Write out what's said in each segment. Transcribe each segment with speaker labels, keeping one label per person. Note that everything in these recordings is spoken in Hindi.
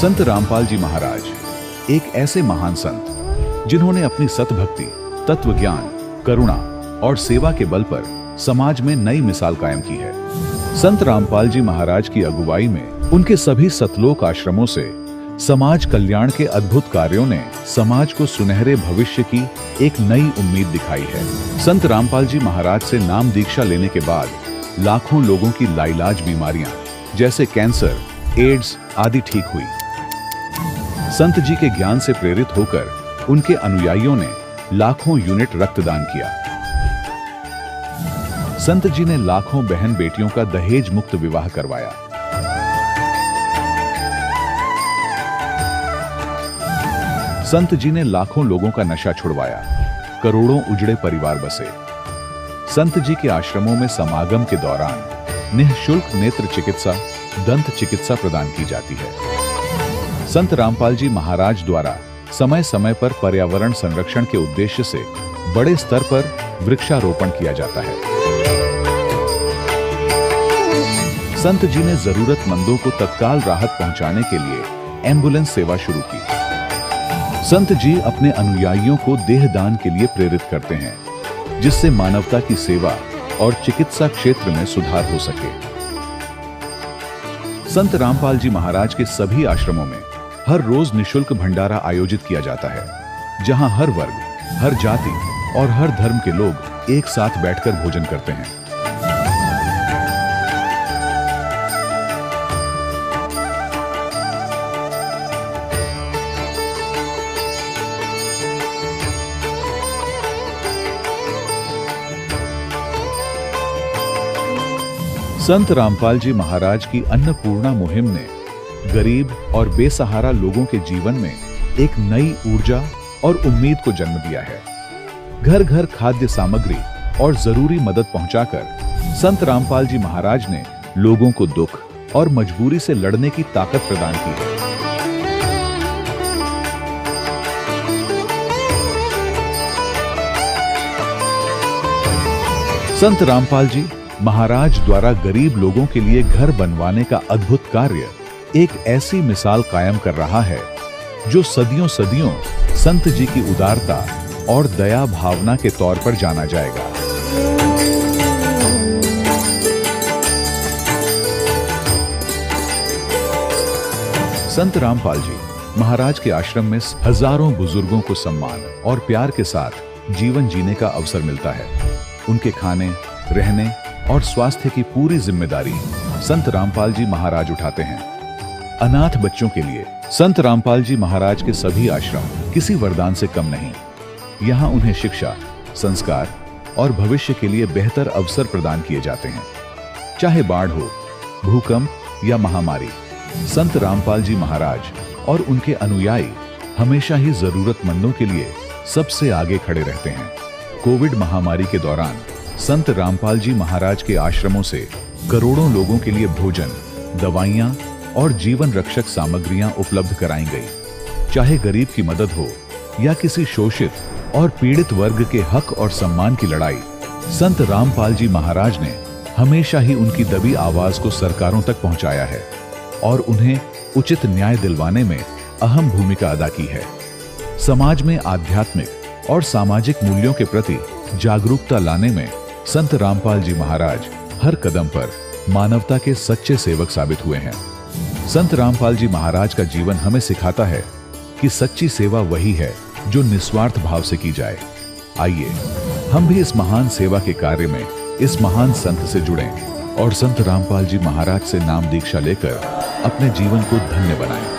Speaker 1: संत रामपाल जी महाराज एक ऐसे महान संत जिन्होंने अपनी सतभक्ति, तत्व ज्ञान, करुणा और सेवा के बल पर समाज में नई मिसाल कायम की है। संत रामपाल जी महाराज की अगुवाई में उनके सभी सतलोक आश्रमों से समाज कल्याण के अद्भुत कार्यों ने समाज को सुनहरे भविष्य की एक नई उम्मीद दिखाई है। संत रामपाल जी महाराज से नाम दीक्षा लेने के बाद लाखों लोगों की लाइलाज बीमारियां जैसे कैंसर, एड्स आदि ठीक हुई। संत जी के ज्ञान से प्रेरित होकर उनके अनुयायियों ने लाखों यूनिट रक्तदान किया। संत जी ने लाखों बहन बेटियों का दहेज मुक्त विवाह करवाया। संत जी ने लाखों लोगों का नशा छुड़वाया, करोड़ों उजड़े परिवार बसे। संत जी के आश्रमों में समागम के दौरान निःशुल्क नेत्र चिकित्सा, दंत चिकित्सा प्रदान की जाती है। संत रामपाल जी महाराज द्वारा समय समय पर पर्यावरण संरक्षण के उद्देश्य से बड़े स्तर पर वृक्षारोपण किया जाता है। संत जी ने जरूरतमंदों को तत्काल राहत पहुंचाने के लिए एम्बुलेंस सेवा शुरू की। संत जी अपने अनुयायियों को देहदान के लिए प्रेरित करते हैं, जिससे मानवता की सेवा और चिकित्सा क्षेत्र में सुधार हो सके। संत रामपाल जी महाराज के सभी आश्रमों में हर रोज निःशुल्क भंडारा आयोजित किया जाता है, जहां हर वर्ग, हर जाति और हर धर्म के लोग एक साथ बैठकर भोजन करते हैं। संत रामपाल जी महाराज की अन्नपूर्णा मुहिम ने गरीब और बेसहारा लोगों के जीवन में एक नई ऊर्जा और उम्मीद को जन्म दिया है। घर घर खाद्य सामग्री और जरूरी मदद पहुंचाकर संत रामपाल जी महाराज ने लोगों को दुख और मजबूरी से लड़ने की ताकत प्रदान की है। संत रामपाल जी महाराज द्वारा गरीब लोगों के लिए घर बनवाने का अद्भुत कार्य एक ऐसी मिसाल कायम कर रहा है जो सदियों सदियों संत जी की उदारता और दया भावना के तौर पर जाना जाएगा। संत रामपाल जी महाराज के आश्रम में हजारों बुजुर्गों को सम्मान और प्यार के साथ जीवन जीने का अवसर मिलता है। उनके खाने, रहने और स्वास्थ्य की पूरी जिम्मेदारी संत रामपाल जी महाराज उठाते हैं। अनाथ बच्चों के लिए संत रामपाल जी महाराज के सभी आश्रम किसी वरदान से कम नहीं। यहाँ उन्हें शिक्षा, संस्कार और भविष्य के लिए बेहतर अवसर प्रदान किए जाते हैं। चाहे बाढ़ हो, भूकंप या महामारी, संत रामपाल जी महाराज और उनके अनुयायी हमेशा ही जरूरतमंदों के लिए सबसे आगे खड़े रहते हैं। कोविड महामारी के दौरान संत रामपाल जी महाराज के आश्रमों से करोड़ों लोगों के लिए भोजन, दवाइयां और जीवन रक्षक सामग्रियां उपलब्ध कराई गई। चाहे गरीब की मदद हो या किसी शोषित और पीड़ित वर्ग के हक और सम्मान की लड़ाई, संत रामपाल जी महाराज ने हमेशा ही उनकी दबी आवाज को सरकारों तक पहुंचाया है और उन्हें उचित न्याय दिलवाने में अहम भूमिका अदा की है। समाज में आध्यात्मिक और सामाजिक मूल्यों के प्रति जागरूकता लाने में संत रामपाल जी महाराज हर कदम पर मानवता के सच्चे सेवक साबित हुए हैं। संत रामपाल जी महाराज का जीवन हमें सिखाता है कि सच्ची सेवा वही है जो निस्वार्थ भाव से की जाए। आइए हम भी इस महान सेवा के कार्य में इस महान संत से जुड़ें और संत रामपाल जी महाराज से नाम दीक्षा लेकर अपने जीवन को धन्य बनाएं।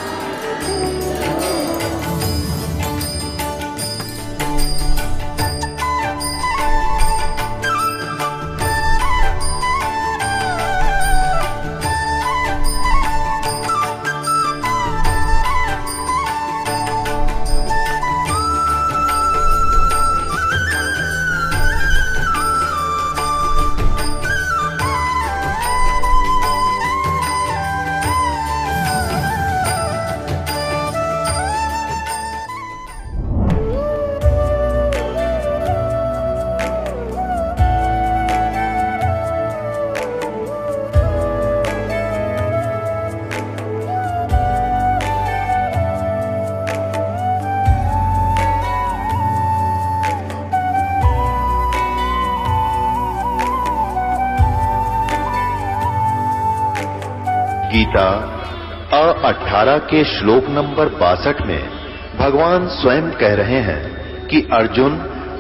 Speaker 2: गीता अ18 के श्लोक नंबर 62 में भगवान स्वयं कह रहे हैं कि अर्जुन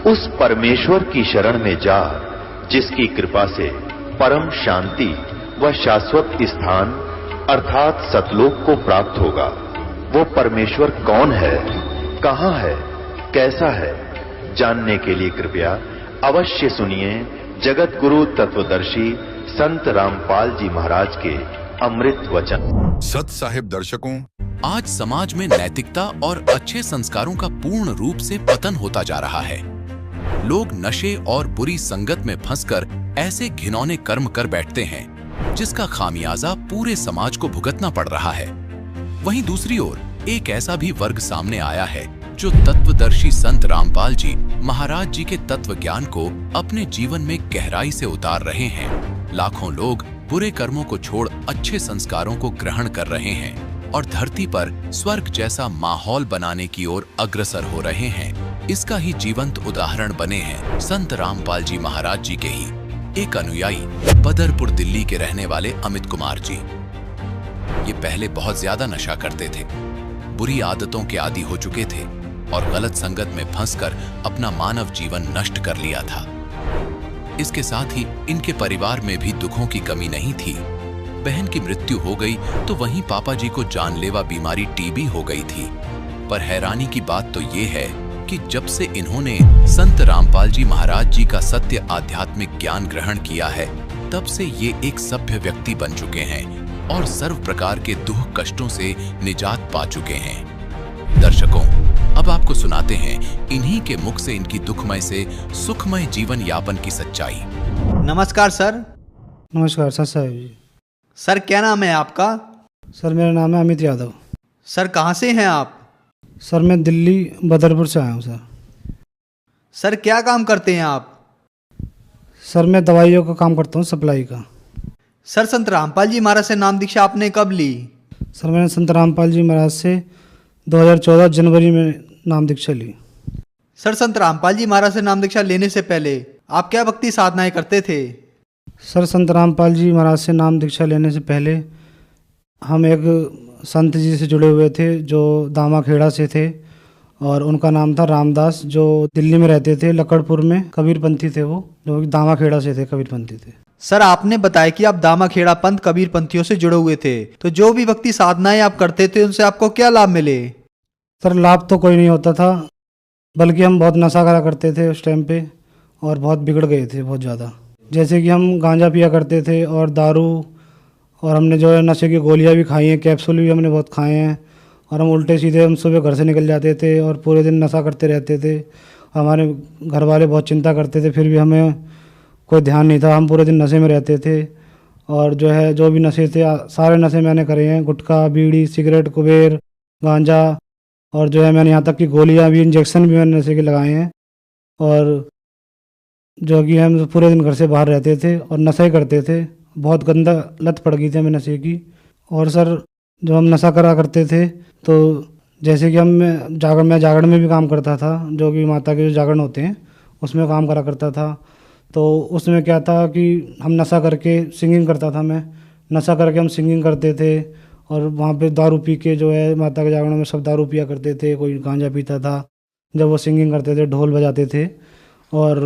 Speaker 2: उस परमेश्वर की शरण में जा जिसकी कृपा से परम शांति व शाश्वत स्थान अर्थात सतलोक को प्राप्त होगा। वो परमेश्वर कौन है, कहां है, कैसा है, जानने के लिए कृपया अवश्य सुनिए जगत गुरु तत्वदर्शी संत रामपाल जी महाराज के अमृत वचन।
Speaker 3: सत साहिब दर्शकों,
Speaker 4: आज समाज में नैतिकता और अच्छे संस्कारों का पूर्ण रूप से पतन होता जा रहा है। लोग नशे और बुरी संगत में फंसकर ऐसे घिनौने कर्म कर बैठते हैं जिसका खामियाजा पूरे समाज को भुगतना पड़ रहा है। वहीं दूसरी ओर एक ऐसा भी वर्ग सामने आया है जो तत्वदर्शी संत रामपाल जी महाराज जी के तत्व ज्ञान को अपने जीवन में गहराई से उतार रहे हैं। लाखों लोग बुरे कर्मों को छोड़ अच्छे संस्कारों को ग्रहण कर रहे हैं और धरती पर स्वर्ग जैसा माहौल बनाने की ओर अग्रसर हो रहे हैं। इसका ही जीवंत उदाहरण बने हैं संत रामपाल जी महाराज जी के ही एक अनुयायी बदरपुर दिल्ली के रहने वाले अमित कुमार जी। ये पहले बहुत ज्यादा नशा करते थे, बुरी आदतों के आदी हो चुके थे और गलत संगत में फंसकर अपना मानव जीवन नष्ट कर लिया था। इसके साथ ही इनके परिवार में भी दुखों की कमी नहीं थी। बहन की मृत्यु हो गई तो वहीं पापा जी को जानलेवा बीमारी टीबी हो गई थी। पर हैरानी की बात तो ये है कि जब से इन्होंने संत रामपाल जी महाराज जी का सत्य आध्यात्मिक ज्ञान ग्रहण किया है, तब से ये एक सभ्य व्यक्ति बन चुके हैं और सर्व प्रकार के दुख कष्टों से निजात पा चुके हैं। दर्शकों, अब आपको सुनाते हैं इन्हीं के मुख से इनकी दुखमय से सुखमय जीवन यापन की सच्चाई।
Speaker 5: नमस्कार सर।
Speaker 6: नमस्कार सर साहब जी।
Speaker 5: सर क्या नाम है आपका?
Speaker 6: सर मेरा नाम है अमित यादव।
Speaker 5: सर कहाँ से हैं आप?
Speaker 6: सर मैं दिल्ली बदरपुर से आया हूँ सर।
Speaker 5: सर क्या काम करते हैं आप?
Speaker 6: सर मैं दवाइयों का काम करता हूँ, सप्लाई का।
Speaker 5: सर संत रामपाल जी महाराज से नाम दीक्षा आपने कब ली?
Speaker 6: सर मैंने संत रामपाल जी महाराज से 2014 जनवरी में नाम दीक्षा ली।
Speaker 5: सर संत रामपाल जी महाराज से नाम दीक्षा लेने से पहले आप क्या भक्ति साधनाएं करते थे?
Speaker 6: सर संत रामपाल जी महाराज से नाम दीक्षा लेने से पहले हम एक संत जी से जुड़े हुए थे जो दामाखेड़ा से थे और उनका नाम था रामदास, जो दिल्ली में रहते थे, लकड़पुर में। कबीरपंथी थे वो, जो दामाखेड़ा से थे, कबीरपंथी थे।
Speaker 5: सर आपने बताया कि आप दामाखेड़ा पंथ कबीरपंथियों से जुड़े हुए थे, तो जो भी भक्ति साधनाएं आप करते थे उनसे आपको क्या लाभ मिले?
Speaker 6: सर लाभ तो कोई नहीं होता था, बल्कि हम बहुत नशा करा करते थे उस टाइम पे और बहुत बिगड़ गए थे बहुत ज़्यादा। जैसे कि हम गांजा पिया करते थे और दारू, और हमने जो है नशे की गोलियां भी खाई हैं, कैप्सूल भी हमने बहुत खाए हैं। और हम उल्टे सीधे हम सुबह घर से निकल जाते थे और पूरे दिन नशा करते रहते थे। हमारे घर वाले बहुत चिंता करते थे, फिर भी हमें कोई ध्यान नहीं था, हम पूरे दिन नशे में रहते थे। और जो है जो भी नशे थे सारे नशे मैंने करे हैं, गुटखा, बीड़ी, सिगरेट, कुबेर, गांजा, और जो है मैंने यहाँ तक कि गोलियाँ भी, इंजेक्शन भी मैंने नशे के लगाए हैं। और जो कि हम पूरे दिन घर से बाहर रहते थे और नशा ही करते थे, बहुत गंदा लत पड़ गई थी हमें नशे की। और सर जब हम नशा करा करते थे तो जैसे कि मैं जागरण में भी काम करता था, जो कि माता के जो जागरण होते हैं उसमें काम करा करता था। तो उसमें क्या था कि हम नशा करके सिंगिंग करता था, मैं नशा करके हम सिंगिंग करते थे और वहाँ पे दारू पी के जो है माता के जागरण में सब दारू पिया करते थे, कोई गांजा पीता था जब वो सिंगिंग करते थे, ढोल बजाते थे। और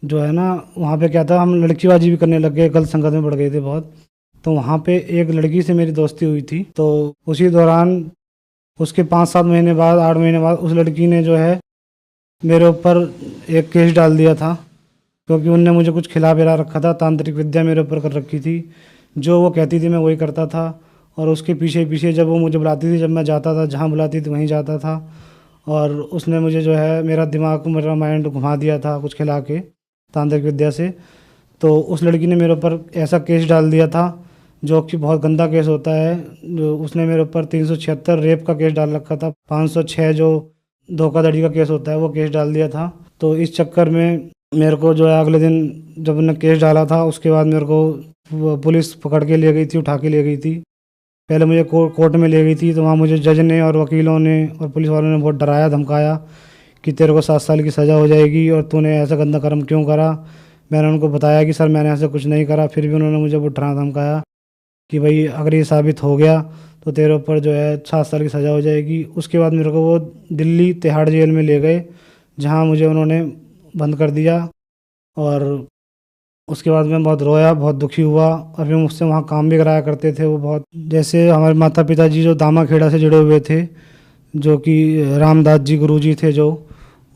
Speaker 6: जो है ना वहाँ पे क्या था, हम लड़कीबाजी भी करने लग गए, गलत संगत में पड़ गए थे बहुत। तो वहाँ पे एक लड़की से मेरी दोस्ती हुई थी, तो उसी दौरान उसके 5-7 महीने बाद, 8 महीने बाद उस लड़की ने जो है मेरे ऊपर एक केस डाल दिया था, क्योंकि उनने मुझे कुछ खिला पिला रखा था, तांत्रिक विद्या मेरे ऊपर कर रखी थी। जो वो कहती थी मैं वही करता था और उसके पीछे पीछे जब वो मुझे बुलाती थी, जब मैं जाता था जहाँ बुलाती थी वहीं जाता था। और उसने मुझे जो है मेरा दिमाग, मेरा माइंड घुमा दिया था कुछ खिला के तांत्रिक विद्या से। तो उस लड़की ने मेरे ऊपर ऐसा केस डाल दिया था जो कि बहुत गंदा केस होता है। जो उसने मेरे ऊपर 376 रेप का केस डाल रखा था, 506 जो धोखाधड़ी का केस होता है वो केस डाल दिया था। तो इस चक्कर में मेरे को जो है अगले दिन जब उन्होंने केस डाला था उसके बाद मेरे को पुलिस पकड़ के ले गई थी, उठा के ले गई थी। पहले मुझे कोर्ट में ले गई थी, तो वहाँ मुझे जज ने और वकीलों ने और पुलिस वालों ने बहुत डराया धमकाया कि तेरे को 7 साल की सज़ा हो जाएगी और तूने ऐसा गंदा कर्म क्यों करा। मैंने उनको बताया कि सर मैंने ऐसा कुछ नहीं करा, फिर भी उन्होंने मुझे बहुत डरा धमकाया। कि भाई अगर ये साबित हो गया तो तेरे ऊपर जो है 7 साल की सज़ा हो जाएगी। उसके बाद मेरे को वो दिल्ली तिहाड़ जेल में ले गए, जहाँ मुझे उन्होंने बंद कर दिया। और उसके बाद मैं बहुत रोया, बहुत दुखी हुआ। और फिर मुझसे वहाँ काम भी कराया करते थे वो बहुत, जैसे हमारे माता पिताजी जो दामाखेड़ा से जुड़े हुए थे, जो कि रामदास जी गुरु जी थे, जो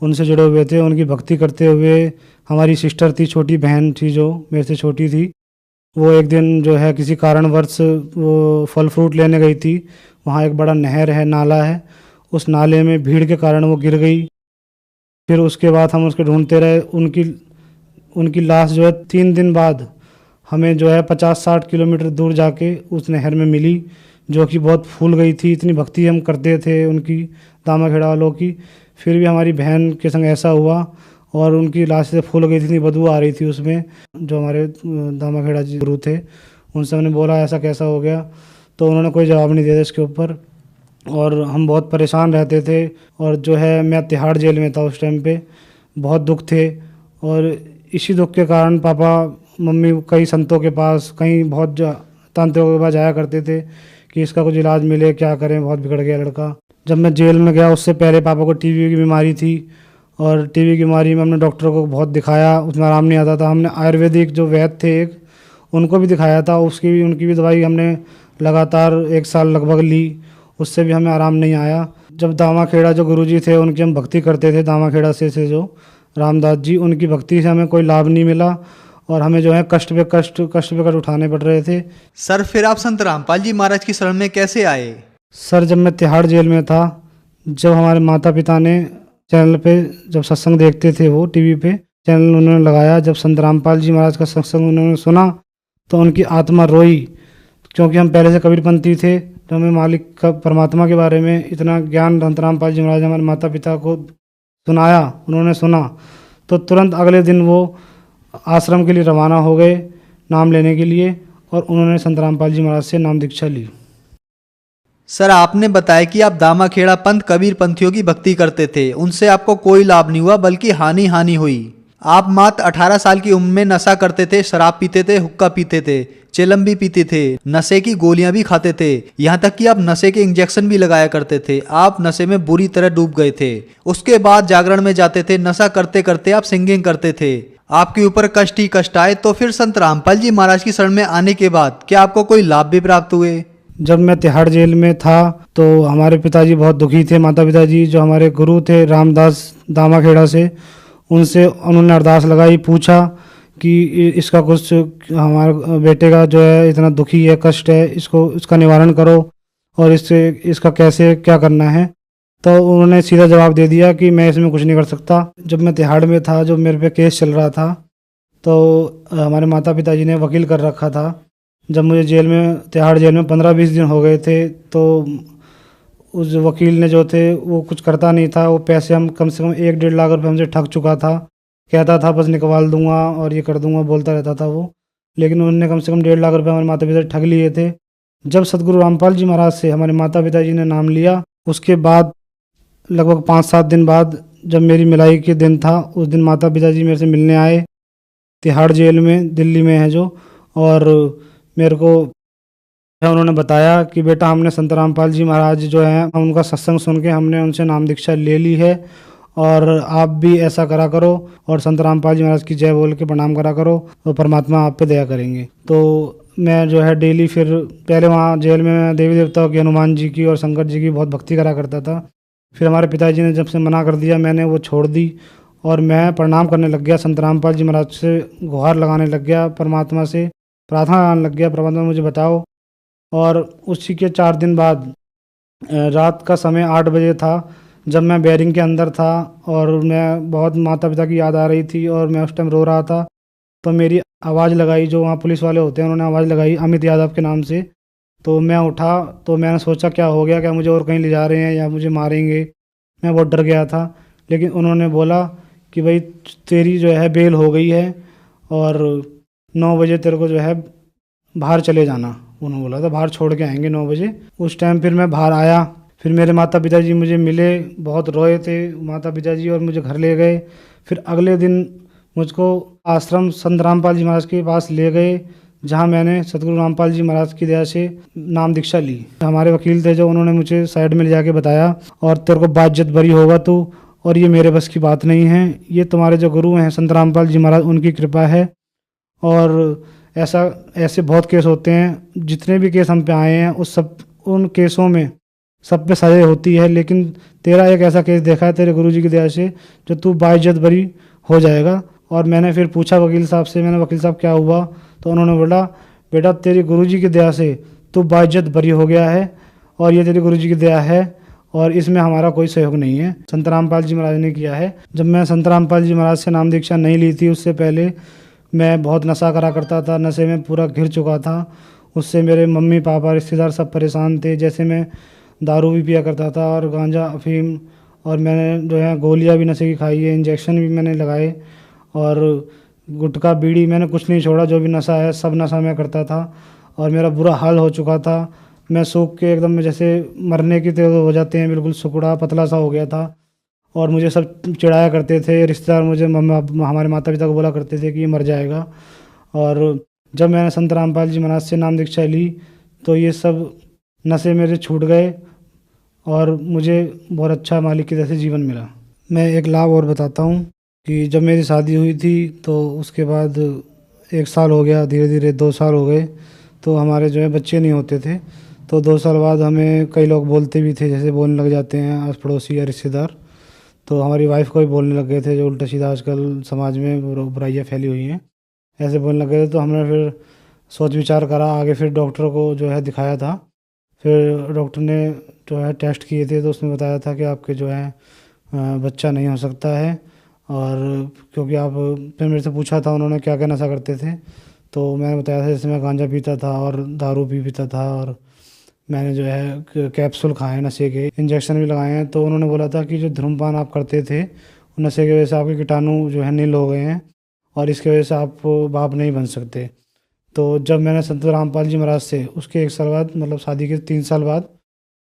Speaker 6: उनसे जुड़े हुए थे, उनकी भक्ति करते हुए हमारी सिस्टर थी, छोटी बहन थी जो मेरे से छोटी थी, वो एक दिन जो है किसी कारणवश वो फल फ्रूट लेने गई थी। वहाँ एक बड़ा नहर है, नाला है, उस नाले में भीड़ के कारण वो गिर गई। फिर उसके बाद हम उसको ढूंढते रहे। उनकी लाश जो है 3 दिन बाद हमें जो है 50-60 किलोमीटर दूर जाके उस नहर में मिली, जो कि बहुत फूल गई थी। इतनी भक्ति हम करते थे उनकी, दामाखेड़ा वालों की, फिर भी हमारी बहन के संग ऐसा हुआ और उनकी लाश से फूल गई थी, इतनी बदबू आ रही थी उसमें। जो हमारे दामाखेड़ा जी गुरु थे, उनसे हमने बोला ऐसा कैसा हो गया, तो उन्होंने कोई जवाब नहीं दिया इसके ऊपर। और हम बहुत परेशान रहते थे। और जो है मैं तिहाड़ जेल में था उस टाइम पे, बहुत दुख थे। और इसी दुख के कारण पापा मम्मी कई संतों के पास, कहीं बहुत तांत्रिकों के पास जाया करते थे कि इसका कुछ इलाज मिले, क्या करें, बहुत बिगड़ गया लड़का। जब मैं जेल में गया उससे पहले पापा को टीबी की बीमारी थी, और टीबी की बीमारी में हमने डॉक्टरों को बहुत दिखाया, उसमें आराम नहीं आता था। हमने आयुर्वेदिक जो वैद्य थे एक, उनको भी दिखाया था, उनकी भी दवाई हमने लगातार 1 साल लगभग ली, उससे भी हमें आराम नहीं आया। जब दामाखेड़ा जो गुरुजी थे उनकी हम भक्ति करते थे, दामाखेड़ा से जो रामदास जी, उनकी भक्ति से हमें कोई लाभ नहीं मिला और हमें जो है कष्ट पे कष्ट उठाने पड़ रहे थे।
Speaker 5: सर फिर आप संत रामपाल जी महाराज की शरण में कैसे आए?
Speaker 6: सर जब मैं तिहाड़ जेल में था, जब हमारे माता पिता ने चैनल पे जब सत्संग देखते थे, वो टीवी पे चैनल उन्होंने लगाया, जब संत रामपाल जी महाराज का सत्संग उन्होंने सुना तो उनकी आत्मा रोई। क्योंकि हम पहले से कबीरपंथी थे, तो हमें मालिक का, परमात्मा के बारे में इतना ज्ञान संत रामपाल जी महाराज हमारे माता पिता को सुनाया, उन्होंने सुना, तो तुरंत अगले दिन वो आश्रम के लिए रवाना हो गए नाम लेने के लिए, और उन्होंने संत रामपाल जी महाराज से नाम दीक्षा ली।
Speaker 5: सर आपने बताया कि आप दामाखेड़ा पंथ कबीर पंथियों की भक्ति करते थे, उनसे आपको कोई लाभ नहीं हुआ बल्कि हानि हुई। आप मात्र 18 साल की उम्र में नशा करते थे, शराब पीते थे, हुक्का पीते थे, चिलम भी पीते थे, नशे की गोलियां भी खाते थे, यहाँ तक कि आप नशे के इंजेक्शन भी लगाया करते थे। आप नशे में बुरी तरह डूब गए थे। उसके बाद जागरण में जाते थे, नशा करते करते आप सिंगिंग करते थे। आपके ऊपर कष्ट ही कष्ट आए। तो फिर संत रामपाल जी महाराज की शरण में आने के बाद क्या आपको कोई लाभ भी प्राप्त हुए?
Speaker 6: जब मैं तिहाड़ जेल में था तो हमारे पिताजी बहुत दुखी थे। माता पिताजी जो हमारे गुरु थे रामदास दामाखेड़ा से, उनसे उन्होंने अरदास लगाई, पूछा कि इसका कुछ, हमारे बेटे का जो है इतना दुखी है, कष्ट है, इसका निवारण करो और इसका कैसे क्या करना है। तो उन्होंने सीधा जवाब दे दिया कि मैं इसमें कुछ नहीं कर सकता। जब मैं तिहाड़ में था, जो मेरे पे केस चल रहा था, तो हमारे माता पिताजी ने वकील कर रखा था। जब मुझे तिहाड़ जेल में 15-20 दिन हो गए थे, तो उस वकील ने जो थे वो कुछ करता नहीं था। वो पैसे हम कम से कम 1-1.5 लाख रुपए हमसे ठग चुका था। कहता था बस निकलवा दूंगा और ये कर दूंगा, बोलता रहता था वो, लेकिन उन्होंने कम से कम 1.5 लाख रुपए हमारे माता पिता ठग लिए थे। जब सदगुरु रामपाल जी महाराज से हमारे माता पिताजी ने नाम लिया, उसके बाद लगभग 5-7 दिन बाद जब मेरी मिलाई के दिन था, उस दिन माता पिताजी मेरे से मिलने आए, तिहाड़ जेल में, दिल्ली में है जो, और मेरे को उन्होंने बताया कि बेटा हमने संत रामपाल जी महाराज जो हैं, हम उनका सत्संग सुन के हमने उनसे नाम दीक्षा ले ली है, और आप भी ऐसा करा करो और संत रामपाल जी महाराज की जय बोल के प्रणाम करा करो, तो परमात्मा आप पे दया करेंगे। तो मैं जो है डेली, फिर पहले वहाँ जेल में मैं देवी देवताओं की, हनुमान जी की और शंकर जी की बहुत भक्ति करा करता था। फिर हमारे पिताजी ने जब से मना कर दिया, मैंने वो छोड़ दी और मैं प्रणाम करने लग गया, संत रामपाल जी महाराज से गुहार लगाने लग गया, परमात्मा से प्रार्थना लगाने लग गया, परमात्मा मुझे बताओ। और उसी के 4 दिन बाद रात का समय 8 बजे था, जब मैं बैरिंग के अंदर था और मैं बहुत माता पिता की याद आ रही थी और मैं उस टाइम रो रहा था, तो मेरी आवाज़ लगाई, जो वहाँ पुलिस वाले होते हैं उन्होंने आवाज़ लगाई अमित यादव के नाम से। तो मैं उठा, तो मैंने सोचा क्या हो गया, क्या मुझे और कहीं ले जा रहे हैं या मुझे मारेंगे। मैं बहुत डर गया था, लेकिन उन्होंने बोला कि भाई तेरी जो है बेल हो गई है और 9 बजे तेरे को जो है बाहर चले जाना। उन्होंने बोला था बाहर छोड़ के आएंगे 9 बजे। उस टाइम फिर मैं बाहर आया, फिर मेरे माता पिताजी मुझे मिले, बहुत रोए थे माता पिताजी, और मुझे घर ले गए। फिर अगले दिन मुझको आश्रम संत रामपाल जी महाराज के पास ले गए, जहाँ मैंने सतगुरु रामपाल जी महाराज की दया से नाम दीक्षा ली। हमारे वकील थे जो, उन्होंने मुझे साइड में ले जाके बताया और तेरे को बाइज्जत बरी होगा तू, और ये मेरे बस की बात नहीं है, ये तुम्हारे जो गुरु हैं संत रामपाल जी महाराज उनकी कृपा है। और ऐसे बहुत केस होते हैं, जितने भी केस हम पे आए हैं उन केसों में सब पे सजा होती है, लेकिन तेरा एक ऐसा केस देखा है तेरे गुरुजी की दया से जो तू बाइज्जत बरी हो जाएगा। और मैंने फिर पूछा वकील साहब से, मैंने वकील साहब क्या हुआ, तो उन्होंने बोला बेटा तेरे गुरुजी की दया से तू बाइज्जत बरी हो गया है और ये तेरे गुरुजी की दया है और इसमें हमारा कोई सहयोग नहीं है, संत रामपाल जी महाराज ने किया है। जब मैं संत रामपाल जी महाराज से नाम दीक्षा नहीं ली थी, उससे पहले मैं बहुत नशा करा करता था, नशे में पूरा घिर चुका था। उससे मेरे मम्मी पापा रिश्तेदार सब परेशान थे। जैसे मैं दारू भी पिया करता था और गांजा अफीम, और मैंने जो है गोलियां भी नशे की खाई है, इंजेक्शन भी मैंने लगाए, और गुटखा बीड़ी मैंने कुछ नहीं छोड़ा, जो भी नशा है सब नशा मैं करता था और मेरा बुरा हाल हो चुका था। मैं सूख के एकदम जैसे मरने की तरह हो जाते हैं, बिल्कुल सुकुड़ा पतला सा हो गया था। और मुझे सब चिढ़ाया करते थे रिश्तेदार, मुझे हमारे माता पिता को बोला करते थे कि ये मर जाएगा। और जब मैंने संत रामपाल जी महाराज से नाम दीक्षा ली तो ये सब नशे मेरे छूट गए और मुझे बहुत अच्छा मालिक की तरह से जीवन मिला। मैं एक लाभ और बताता हूँ कि जब मेरी शादी हुई थी तो उसके बाद 1 साल हो गया, धीरे धीरे 2 साल हो गए, तो हमारे जो है बच्चे नहीं होते थे। तो 2 साल बाद हमें कई लोग बोलते भी थे, जैसे बोलने लग जाते हैं आस पड़ोसी या रिश्तेदार। तो हमारी वाइफ को भी बोलने लग गए थे, जो उल्टा सीधा आजकल समाज में बुराइयाँ फैली हुई हैं, ऐसे बोलने लग गए। तो हमने फिर सोच विचार करा, आगे फिर डॉक्टर को जो है दिखाया था। फिर डॉक्टर ने जो है टेस्ट किए थे तो उसने बताया था कि आपके जो है बच्चा नहीं हो सकता है। और क्योंकि आप फिर मेरे से पूछा था उन्होंने क्या क्या नशा करते थे, तो मैंने बताया था जैसे मैं गांजा पीता था और दारू भी पीता था, और मैंने जो है कैप्सूल खाए नशे के, इंजेक्शन भी लगाए हैं। तो उन्होंने बोला था कि जो धूम्रपान आप करते थे नशे की वजह से आपके कीटाणु जो है नील हो गए हैं और इसकी वजह से आप बाप नहीं बन सकते। तो जब मैंने संत रामपाल जी महाराज से उसके 1 साल बाद, मतलब शादी के 3 साल बाद,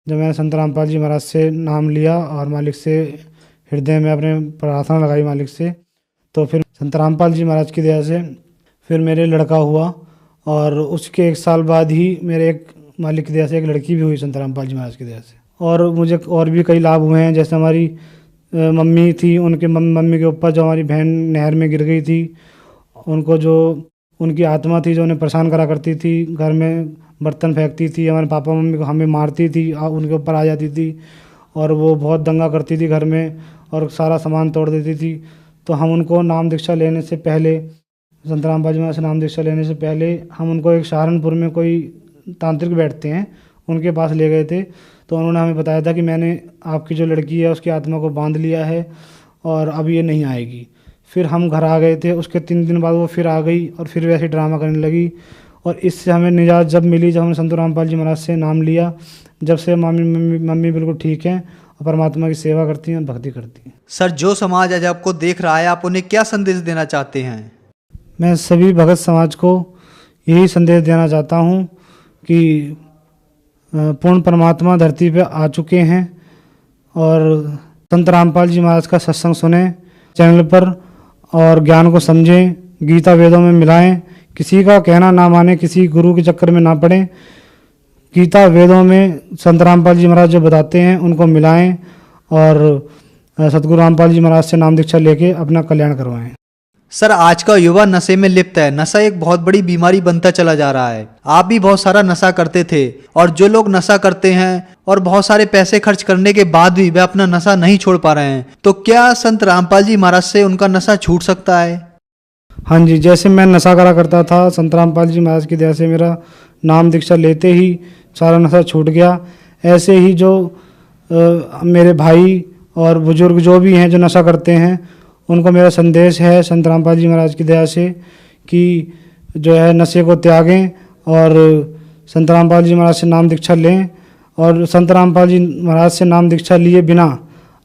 Speaker 6: जब मैंने संत रामपाल जी महाराज से नाम लिया और मालिक से हृदय में अपने प्रार्थना लगाई मालिक से, तो फिर संत रामपाल जी महाराज की दया से फिर मेरे लड़का हुआ। और उसके 1 साल बाद ही मेरे एक मालिक की दया से एक लड़की भी हुई संत रामपाल जी महाराज की दया से। और मुझे और भी कई लाभ हुए हैं, जैसे हमारी मम्मी थी, उनके मम्मी के ऊपर जो हमारी बहन नहर में गिर गई थी, उनको जो उनकी आत्मा थी जो उन्हें परेशान करा करती थी, घर में बर्तन फेंकती थी, हमारे पापा मम्मी को हमें मारती थी, उनके ऊपर आ जाती थी और वो बहुत दंगा करती थी घर में और सारा सामान तोड़ देती थी। तो हम उनको नाम दीक्षा लेने से पहले, संत रामपाल जी महाराज से नाम दीक्षा लेने से पहले, हम उनको एक सहारनपुर में कोई तांत्रिक बैठते हैं उनके पास ले गए थे। तो उन्होंने हमें बताया था कि मैंने आपकी जो लड़की है उसकी आत्मा को बांध लिया है और अब ये नहीं आएगी। फिर हम घर आ गए थे, उसके 3 दिन बाद वो फिर आ गई और फिर वैसे ड्रामा करने लगी। और इससे हमें निजात जब मिली, जब हमने संत रामपाल जी महाराज से नाम लिया, जब से मम्मी बिल्कुल ठीक हैं और परमात्मा की सेवा करती हैं, भक्ति करती हैं।
Speaker 5: सर, जो समाज आज आपको देख रहा है, आप उन्हें क्या संदेश देना चाहते हैं?
Speaker 6: मैं सभी भगत समाज को यही संदेश देना चाहता हूँ कि पूर्ण परमात्मा धरती पे आ चुके हैं और संत रामपाल जी महाराज का सत्संग सुने चैनल पर और ज्ञान को समझें, गीता वेदों में मिलाएं, किसी का कहना ना माने, किसी गुरु के चक्कर में ना पड़ें। गीता वेदों में संत रामपाल जी महाराज जो बताते हैं उनको मिलाएं और सतगुरु रामपाल जी महाराज से नाम दीक्षा लेके अपना कल्याण करवाएं।
Speaker 5: सर, आज का युवा नशे में लिप्त है। नशा एक बहुत बड़ी बीमारी बनता चला जा रहा है। आप भी बहुत सारा नशा करते थे और जो लोग नशा करते हैं और बहुत सारे पैसे खर्च करने के बाद भी वे अपना नशा नहीं छोड़ पा रहे हैं, तो क्या संत रामपाल जी महाराज से उनका नशा छूट सकता है?
Speaker 6: हाँ जी, जैसे मैं नशा करा करता था, संत रामपाल जी महाराज की दया से मेरा नाम दीक्षा लेते ही सारा नशा छूट गया। ऐसे ही जो मेरे भाई और बुजुर्ग जो भी हैं जो नशा करते हैं, उनको मेरा संदेश है संत रामपाल जी महाराज की दया से कि जो है नशे को त्यागें और संत रामपाल जी महाराज से नाम दीक्षा लें। और संत रामपाल जी महाराज से नाम दीक्षा लिए बिना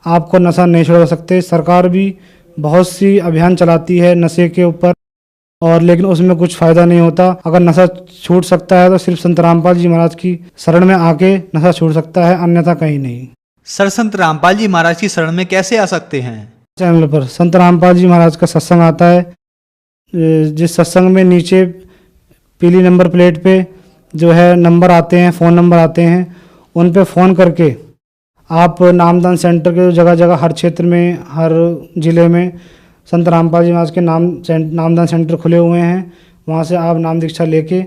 Speaker 6: आपको नशा नहीं छुड़वा सकते। सरकार भी बहुत सी अभियान चलाती है नशे के ऊपर, और लेकिन उसमें कुछ फ़ायदा नहीं होता। अगर नशा छूट सकता है तो सिर्फ संत रामपाल जी महाराज की शरण में आके नशा छूट सकता है, अन्यथा कहीं नहीं।
Speaker 5: सर, संत रामपाल जी महाराज की शरण में कैसे आ सकते हैं?
Speaker 6: चैनल पर संत रामपाल जी महाराज का सत्संग आता है, जिस सत्संग में नीचे पीली नंबर प्लेट पे जो है नंबर आते हैं, फ़ोन नंबर आते हैं, उन पे फ़ोन करके आप नामदान सेंटर के जगह जगह हर क्षेत्र में, हर ज़िले में संत रामपाल जी महाराज के नामदान सेंटर खुले हुए हैं। वहाँ से आप नाम दीक्षा लेके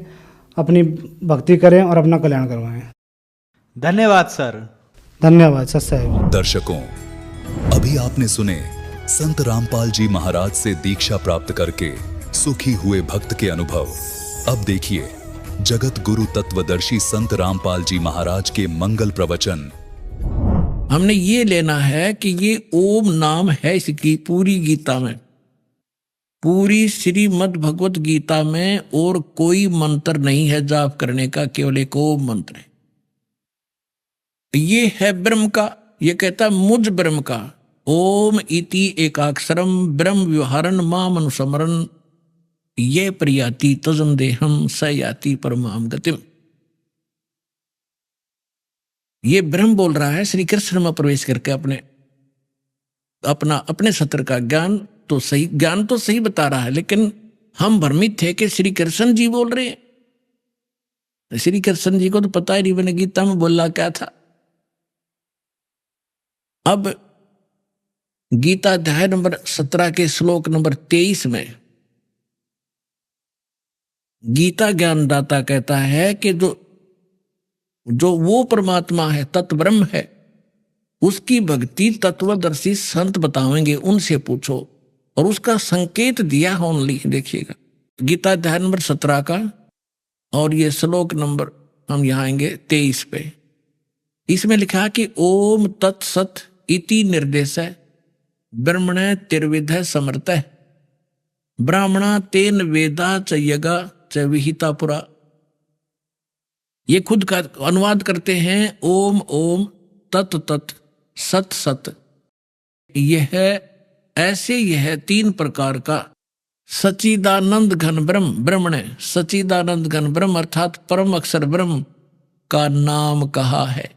Speaker 6: अपनी भक्ति करें और अपना कल्याण करवाएं।
Speaker 5: धन्यवाद सर।
Speaker 6: धन्यवाद सत साहिब।
Speaker 3: दर्शकों, अभी आपने सुने संत रामपाल जी महाराज से दीक्षा प्राप्त करके सुखी हुए भक्त के अनुभव। अब देखिए जगत गुरु तत्वदर्शी संत रामपाल जी महाराज के मंगल प्रवचन।
Speaker 7: हमने ये लेना है कि ये ओम नाम है इसकी पूरी गीता में, पूरी श्रीमद् भगवत गीता में और कोई मंत्र नहीं है जाप करने का, केवल एक ओम मंत्र है। ये है ब्रह्म का, ये कहता है मुझ ब्रह्म का। ओम इति एकाक्षरम ब्रह्म व्यवहारन माम अनुस्मरन ये प्रियाति तजम देहम स याति परमाम गतिम। ये ब्रह्म बोल रहा है श्री कृष्ण में प्रवेश करके अपने सत्र का ज्ञान तो सही बता रहा है, लेकिन हम भ्रमित थे कि श्री कृष्ण जी बोल रहे हैं। श्री कृष्ण जी को तो पता ही नहीं मैंने गीता में बोला क्या था। अब गीता अध्याय नंबर 17 के श्लोक नंबर 23 में गीता ज्ञानदाता कहता है कि जो वो परमात्मा है, तत्व ब्रह्म है, उसकी भक्ति तत्वदर्शी संत बताएंगे, उनसे पूछो। और उसका संकेत दिया है ओनली, देखिएगा गीता अध्याय नंबर 17 का, और ये श्लोक नंबर हम यहाँ आएंगे 23 पे। इसमें लिखा कि ओम तत्सत इति निर्देश ब्रह्मण तिर्विध समर्थ ब्राह्मणा तेन वेदा च यगा च विहिता पुरा। ये खुद का अनुवाद करते हैं ओम ओम तत् तत् सत सत। यह ऐसे यह 3 प्रकार का सच्चिदानंद घन ब्रह्म, ब्रह्मण सच्चिदानंद घन ब्रह्म अर्थात परम अक्षर ब्रह्म का नाम कहा है।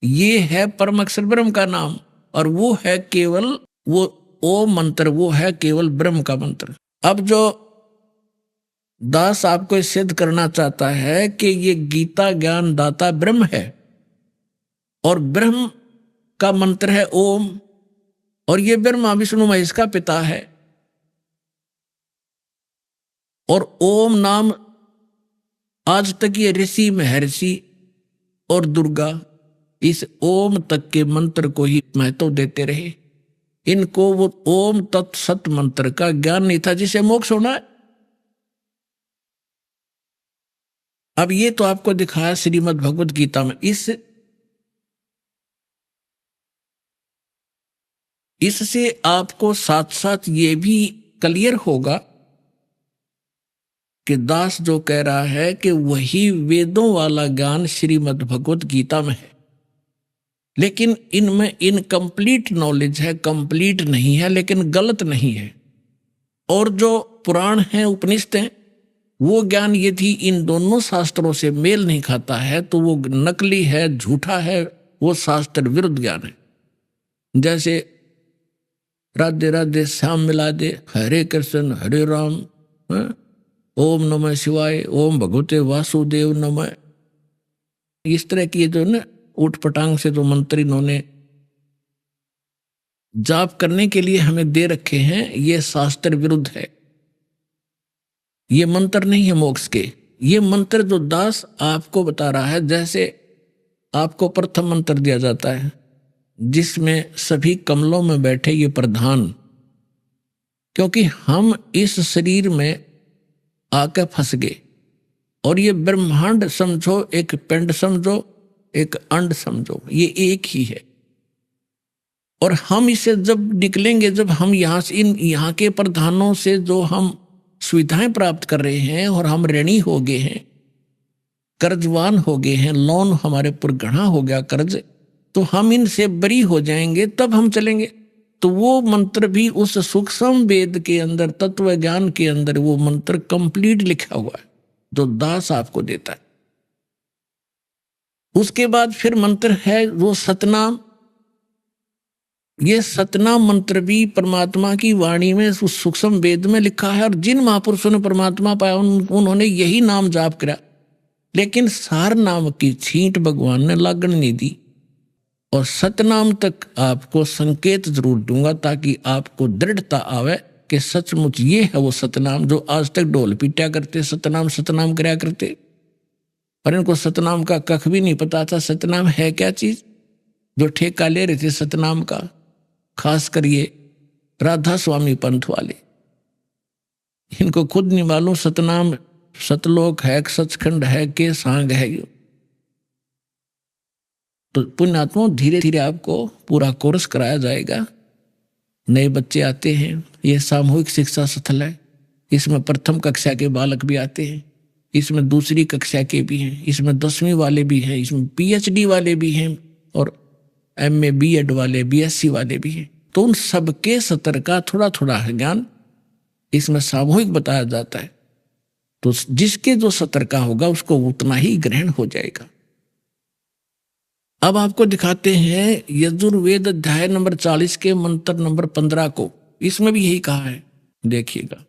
Speaker 7: ये है परम अक्षर ब्रह्म का नाम, और वो है केवल वो ओम मंत्र, वो है केवल ब्रह्म का मंत्र। अब जो दास आपको सिद्ध करना चाहता है कि ये गीता ज्ञान दाता ब्रह्म है और ब्रह्म का मंत्र है ओम, और ये ब्रह्मा विष्णु महेश का पिता है, और ओम नाम आज तक ये ऋषि महर्षि और दुर्गा इस ओम तक के मंत्र को ही महत्व देते रहे। इनको वो ओम तत्सत मंत्र का ज्ञान नहीं था जिसे मोक्ष होना है। अब ये तो आपको दिखाया श्रीमद् भगवत गीता में। इससे आपको साथ साथ ये भी क्लियर होगा कि दास जो कह रहा है कि वही वेदों वाला ज्ञान श्रीमद् भगवत गीता में है, लेकिन इनमें इनकम्प्लीट नॉलेज है, कंप्लीट नहीं है, लेकिन गलत नहीं है। और जो पुराण है, उपनिषद हैं, वो ज्ञान यदि इन दोनों शास्त्रों से मेल नहीं खाता है तो वो नकली है, झूठा है, वो शास्त्र विरुद्ध ज्ञान है। जैसे राधे राधे श्याम मिला दे, हरे कृष्ण हरे राम, ओम नमः शिवाय, ओम भगवते वासुदेव नमः, इस तरह की जो ना ऊट पटांग से जो मंत्र इन्होंने जाप करने के लिए हमें दे रखे हैं, ये शास्त्र विरुद्ध है। ये मंत्र नहीं है मोक्ष के। ये मंत्र जो दास आपको बता रहा है, जैसे आपको प्रथम मंत्र दिया जाता है जिसमें सभी कमलों में बैठे ये प्रधान, क्योंकि हम इस शरीर में आकर फंस गए, और ये ब्रह्मांड समझो, एक पिंड समझो, एक अंड समझो, ये एक ही है। और हम इसे जब निकलेंगे, जब हम यहाँ से यहाँ के प्रधानों से जो हम सुविधाएं प्राप्त कर रहे हैं और हम ऋणी हो गए हैं, कर्जवान हो गए हैं, लोन हमारे पर गढ़ा हो गया कर्ज, तो हम इनसे बरी हो जाएंगे, तब हम चलेंगे। तो वो मंत्र भी उस सूक्ष्म वेद के अंदर, तत्व ज्ञान के अंदर वो मंत्र कंप्लीट लिखा हुआ है जो दास आपको देता है। उसके बाद फिर मंत्र है वो सतनाम, ये सतनाम मंत्र भी परमात्मा की वाणी में उस सूक्ष्म वेद में लिखा है, और जिन महापुरुषों ने परमात्मा पाया उन्होंने यही नाम जाप करा। लेकिन सार नाम की छींट भगवान ने लागण नहीं दी, और सतनाम तक आपको संकेत जरूर दूंगा ताकि आपको दृढ़ता आवे कि सचमुच ये है वो सतनाम जो आज तक ढोल पीटा करते सतनाम सतनाम कराया करते, पर इनको सतनाम का कख भी नहीं पता था। सतनाम है क्या चीज, जो ठेका ले रहे थे सतनाम का, खास कर ये राधा स्वामी पंथ वाले, इनको खुद नहीं मालूम सतनाम सतलोक है, सचखंड है, के सांग है। यो तो पुण्यात्मा धीरे धीरे आपको पूरा कोर्स कराया जाएगा। नए बच्चे आते हैं, ये सामूहिक शिक्षा स्थल है, इसमें प्रथम कक्षा के बालक भी आते हैं, इसमें दूसरी कक्षा के भी हैं, इसमें 10वीं वाले भी हैं, इसमें PhD वाले भी हैं, और MA B.Ed वाले, BSc वाले भी हैं। तो उन सबके सतर का थोड़ा थोड़ा ज्ञान इसमें सामूहिक बताया जाता है। तो जिसके जो सतर का होगा उसको उतना ही ग्रहण हो जाएगा। अब आपको दिखाते हैं यजुर्वेद अध्याय नंबर 40 के मंत्र नंबर 15 को। इसमें भी यही कहा है, देखिएगा।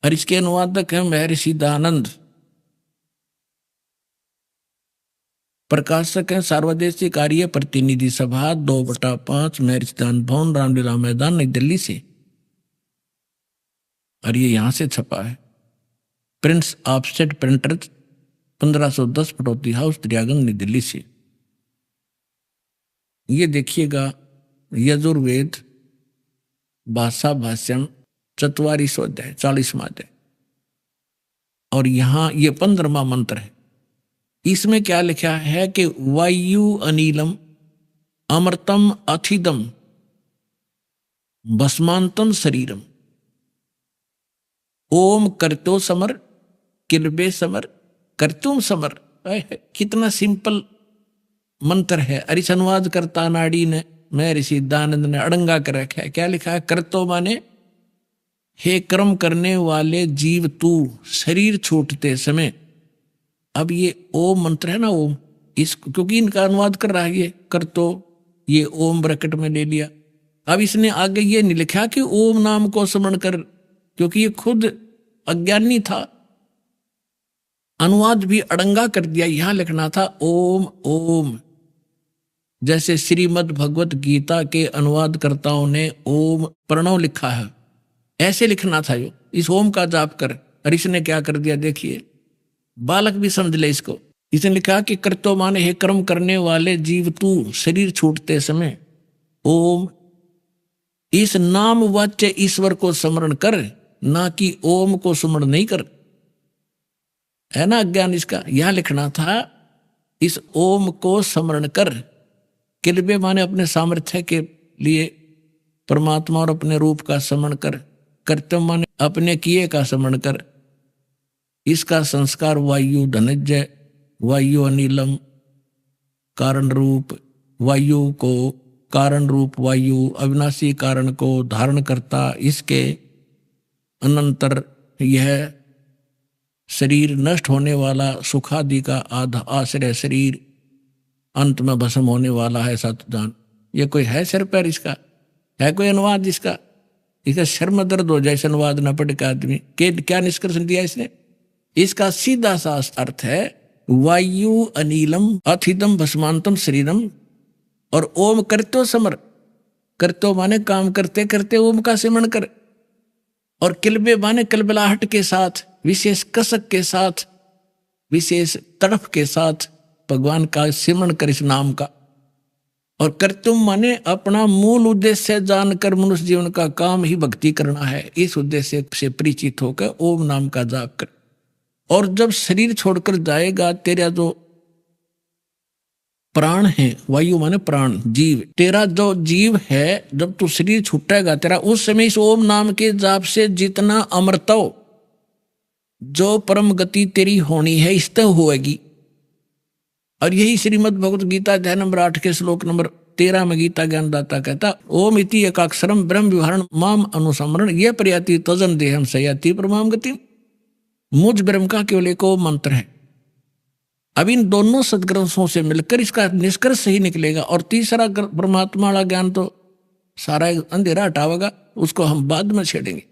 Speaker 7: और इसके अनुवादक हैं महर्षि दयानंद, प्रकाशक हैं सार्वदेशिक कार्य प्रतिनिधि सभा 2/5 महर्षि दयानंद भवन, रामलीला मैदान, नई दिल्ली से। और ये यहां से छपा है, Prince Offset printer 1510 Pataudi house, Daryaganj, New Delhi से। ये देखिएगा यजुर्वेद भाषा भाष्यम 44वां अध्याय 40वां अध्याय, और यहां ये 15वां मंत्र है। इसमें क्या लिखा है कि वायु अनिलम अमृतम अथिदम भस्मांतम शरीरम ओम करतो समर किलबे समर करतुम समर। कितना सिंपल मंत्र है। और इस अनुवाद करता नाड़ी ने महर्षि दयानंद ने अड़ंगा कर रखा है। क्या लिखा है? करतो माने हे कर्म करने वाले जीव तू शरीर छूटते समय। अब ये ओम मंत्र है ना, ओम, इस क्योंकि इनका अनुवाद कर रहा है ये करतो, ये ओम ब्रैकेट में ले लिया। अब इसने आगे ये नहीं लिखा कि ओम नाम को स्मरण कर, क्योंकि ये खुद अज्ञानी था, अनुवाद भी अड़ंगा कर दिया। यहां लिखना था ओम ओम, जैसे श्रीमद् भगवत गीता के अनुवादकर्ताओं ने ओम प्रणव लिखा है, ऐसे लिखना था यो, इस ओम का जाप कर। और इसने क्या कर दिया देखिए, बालक भी समझ ले इसको। इसने लिखा कि कर्तो माने हे कर्म करने वाले जीव तू शरीर छूटते समय ओम, इस नाम वाच्य ईश्वर को स्मरण कर, ना कि ओम को स्मरण नहीं कर। है ना अज्ञान इसका। यहां लिखना था इस ओम को स्मरण कर। किलबे माने अपने सामर्थ्य के लिए परमात्मा और अपने रूप का स्मरण कर। कर्तव्य माने अपने किए का स्मरण कर। इसका संस्कार वायु धनंजय, वायु अनिलम कारण रूप वायु को, कारण रूप वायु अविनाशी कारण को धारण करता, इसके अनंतर यह शरीर नष्ट होने वाला सुखादि का आधा आश्रय शरीर अंत में भस्म होने वाला है सतजान। ये कोई है सिर पैर इसका? है कोई अनुवाद इसका? इसका शर्म दर्द हो जाए इस अनुवाद न पढ़ के आदमी के। क्या निष्कर्ष दिया इसने? इसका सीधा सा अर्थ है वायु अनिलम अथिदम भस्मांतम शरीरम, और ओम करतो समर। करतो माने काम करते करते ओम का सिमरण कर, और किलबे माने कलबलाहट के साथ, विशेष कसक के साथ, विशेष तड़फ के साथ भगवान का सिमरण कर इस नाम का। और कर्तुम माने अपना मूल उद्देश्य जानकर मनुष्य जीवन का काम ही भक्ति करना है। इस उद्देश्य से परिचित होकर ओम नाम का जाप कर। और जब शरीर छोड़कर जाएगा, तेरा जो प्राण है, वायु माने प्राण, जीव, तेरा जो जीव है, जब तू शरीर छूटेगा तेरा, उस समय इस ओम नाम के जाप से जितना अमृतो, जो परम गति तेरी होनी है, इस तक होएगी। और यही श्रीमद् भगवत गीता अध्याय नंबर 8 के श्लोक नंबर 13 में गीता ज्ञानदाता कहता ओम इति एकाक्षरम ब्रह्म विवरण माम अनुसमरण ये प्रयाति तजन देहम सयाति परमाम गति। मुझ ब्रह्म का केवल एक ओम मंत्र है। अब इन दोनों सदग्रंथों से मिलकर इसका निष्कर्ष सही निकलेगा। और तीसरा परमात्मा वाला ज्ञान तो सारा अंधेरा हटावेगा, उसको हम बाद में छेड़ेंगे।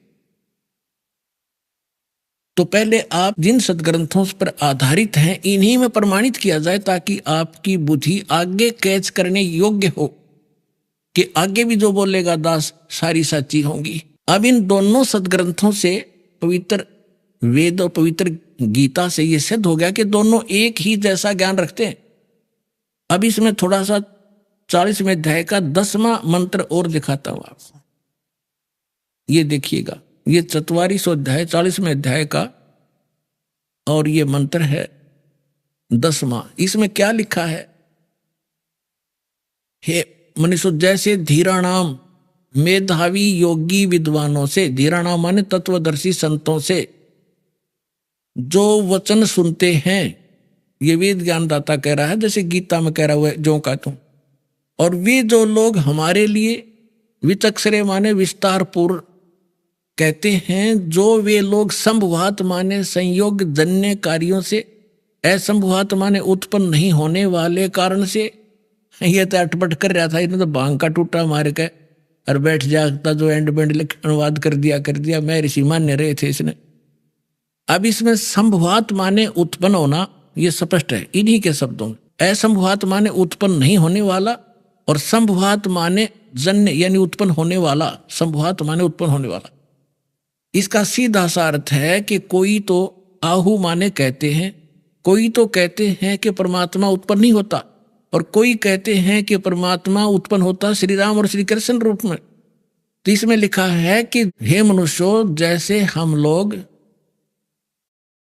Speaker 7: तो पहले आप जिन सदग्रंथों पर आधारित हैं इन्हीं में प्रमाणित किया जाए, ताकि आपकी बुद्धि आगे कैच करने योग्य हो कि आगे भी जो बोलेगा दास सारी सच्ची होंगी। अब इन दोनों सदग्रंथों से, पवित्र वेद और पवित्र गीता से यह सिद्ध हो गया कि दोनों एक ही जैसा ज्ञान रखते हैं। अब इसमें थोड़ा सा 40वें अध्याय का 10वां मंत्र और दिखाता हूं आपको। ये देखिएगा, ये 44वां अध्याय 40वें अध्याय का, और ये मंत्र है 10वां। इसमें क्या लिखा है? हे मनुष्य, जैसे धीराणाम मेधावी योगी विद्वानों से, धीराणाम माने तत्वदर्शी संतों से जो वचन सुनते हैं, ये वेद ज्ञानदाता कह रहा है, जैसे गीता में कह रहा हुआ है जो का तुम। और वे जो लोग हमारे लिए विचक्षरे माने विस्तार पूर्व कहते हैं, जो वे लोग संभवात माने संयोग जन्य कार्यों से, असंभवात माने उत्पन्न नहीं होने वाले कारण से। ये तो अटपट कर रहा था, इन्होंने तो भांग का टूटा मार के और बैठ जाता जो एंड बेंड अनुवाद कर दिया मैं ऋषि मान्य रहे थे इसने। अब इसमें संभवात माने उत्पन्न होना ये स्पष्ट है इन्हीं के शब्दों में। असंभवात माने उत्पन्न नहीं होने वाला, और संभवात माने जन्य यानी उत्पन्न होने वाला। संभवात माने उत्पन्न होने वाला, इसका सीधा सा अर्थ है कि कोई तो आहु माने कहते हैं, कोई तो कहते हैं कि परमात्मा उत्पन्न नहीं होता, और कोई कहते हैं कि परमात्मा उत्पन्न होता श्री राम और श्री कृष्ण रूप में। तो इसमें लिखा है कि हे मनुष्यों, जैसे हम लोग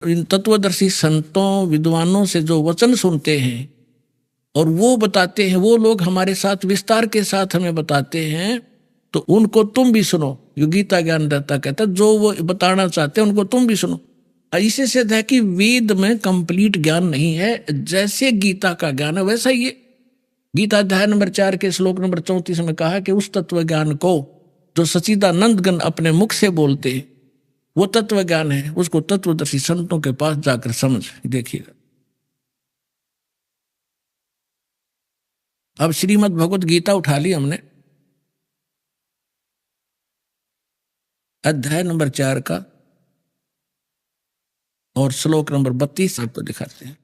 Speaker 7: इन तत्वदर्शी संतों विद्वानों से जो वचन सुनते हैं और वो बताते हैं, वो लोग हमारे साथ विस्तार के साथ हमें बताते हैं, तो उनको तुम भी सुनो। यो गीता ज्ञानदाता कहता है जो वो बताना चाहते हैं उनको तुम भी सुनो। इससे सिद्ध है कि वेद में कंप्लीट ज्ञान नहीं है, जैसे गीता का ज्ञान है वैसा ही। गीता अध्याय नंबर 4 के श्लोक नंबर 34 में कहा कि उस तत्व ज्ञान को जो सच्चिदानंद गण अपने मुख से बोलते हैं, वो तत्व ज्ञान है, उसको तत्वदर्शी संतों के पास जाकर समझ। देखिएगा, अब श्रीमद् भगवत गीता उठा ली हमने, अध्याय नंबर 4 का और श्लोक नंबर 32 आपको दिखाते हैं।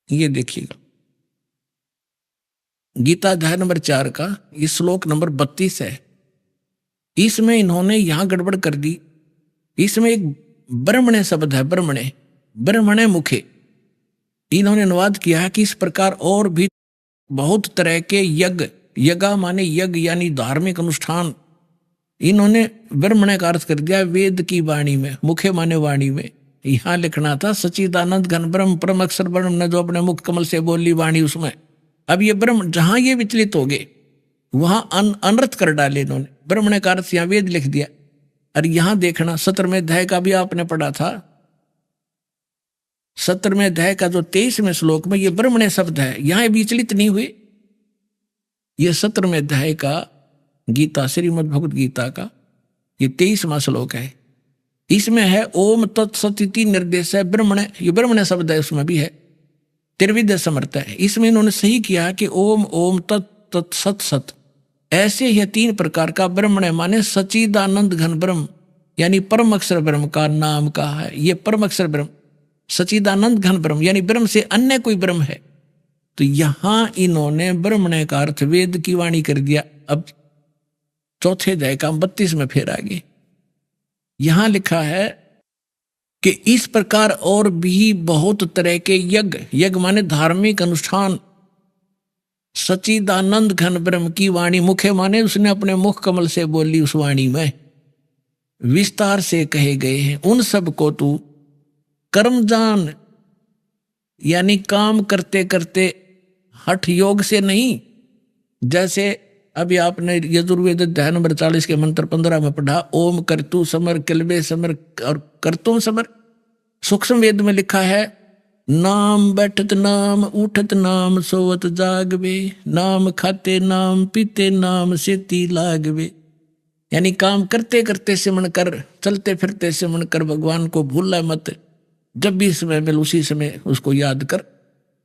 Speaker 7: ये देखिएगा, गीता अध्याय नंबर 4 का ये श्लोक नंबर 32 है। इसमें इन्होंने यहां गड़बड़ कर दी। इसमें एक ब्रह्मणे शब्द है, ब्रह्मणे मुखे। इन्होंने अनुवाद किया है कि इस प्रकार और भी बहुत तरह के यज्ञ, यज्ञ माने यज्ञ यानी धार्मिक अनुष्ठान, इन्होंने ब्रह्मणे का अर्थ कर दिया वेद की वाणी में, मुखे माने वाणी में। यहां लिखना था सच्चिदानंद घन ब्रह्म परम अक्षर ब्रह्म ने जो अपने मुख कमल से बोली वाणी उसमें। अब ये ब्रह्म जहां ये विचलित हो गए वहां अनर्थ कर डाले इन्होंने, ब्रह्मणे का अर्थ यहां वेद लिख दिया। और यहां देखना 17वें अध्याय का भी आपने पढ़ा था, 17वें अध्याय का जो 23वें श्लोक में ये ब्रह्मणे शब्द है, यहां विचलित नहीं हुए। ये 17वें अध्याय का गीता श्रीमद् भगवत गीता का ये 23वां श्लोक है। इसमें है ओम तत्सत इति निर्देश है ब्रह्मणे, ये ब्रह्मणे शब्द है, उसमें भी है त्रिविध समर्थ है। इसमें इन्होंने सही किया कि ओम ओम तत् सत सत, ऐसे ही 3 प्रकार का ब्रह्मणे माने सच्चिदानंद घन ब्रह्म यानी परम अक्षर ब्रह्म का नाम कहा है। ये परम अक्षर ब्रह्म सच्चिदानंद घन ब्रह्म यानी ब्रह्म से अन्य कोई ब्रह्म है। तो यहां इन्होंने ब्रह्मणे का अर्थ वेद की वाणी कर दिया। अब चौथे अध्याय का 32 में फिर आगे यहां लिखा है कि इस प्रकार और भी बहुत तरह के यज्ञ, यज्ञ माने धार्मिक अनुष्ठान, सच्चिदानंद घन ब्रह्म की वाणी, मुखे माने उसने अपने मुख कमल से बोली उस वाणी में, विस्तार से कहे गए हैं। उन सब को तू कर्म जान यानी काम करते करते हठ योग से नहीं, जैसे अभी आपने यजुर्वेद अध्याय नंबर 40 के मंत्र 15 में पढ़ा, ओम करतु समर किलबे समर और करतुम समर। सूक्ष्म वेद में लिखा है नाम बैठत नाम उठत नाम सोवत जागवे, नाम खाते नाम पीते नाम सेती लागवे। यानी काम करते करते सिमरण कर, चलते फिरते सिमरण कर, भगवान को भूलना मत। जब भी समय मिले उसी समय उसको याद कर।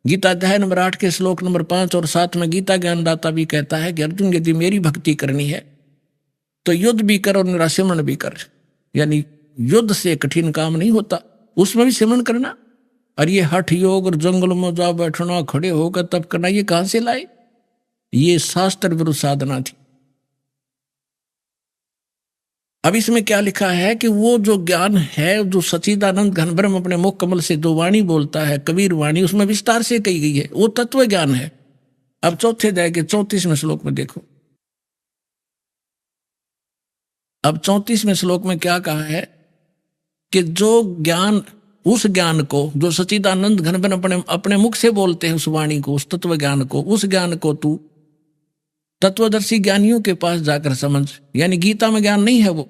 Speaker 7: गीता अध्याय नंबर 8 के श्लोक नंबर 5 और 7 में गीता ज्ञानदाता भी कहता है कि अर्जुन यदि मेरी भक्ति करनी है तो युद्ध भी कर और मेरा सिमरण भी कर। यानी युद्ध से कठिन काम नहीं होता, उसमें भी सिमरण करना। और ये हठ योग और जंगल में जा बैठना, खड़े होकर तप करना, ये कहां से लाए? ये शास्त्र विरुद्ध साधना थी। अब इसमें क्या लिखा है कि वो जो ज्ञान है, जो सच्चिदानंद घन ब्रह्म अपने मुख कमल से जो वाणी बोलता है, कबीर वाणी, उसमें विस्तार से कही गई है, वो तत्व ज्ञान है। अब चौथे अध्याय के 34वें श्लोक में देखो। अब 34वें श्लोक में क्या कहा है कि जो ज्ञान, उस ज्ञान को जो सच्चिदानंद घन ब्रह्म अपने मुख से बोलते हैं, उस वाणी को, उस तत्व ज्ञान को, उस ज्ञान को तू तत्वदर्शी ज्ञानियों के पास जाकर समझ। यानी गीता में ज्ञान नहीं है वो,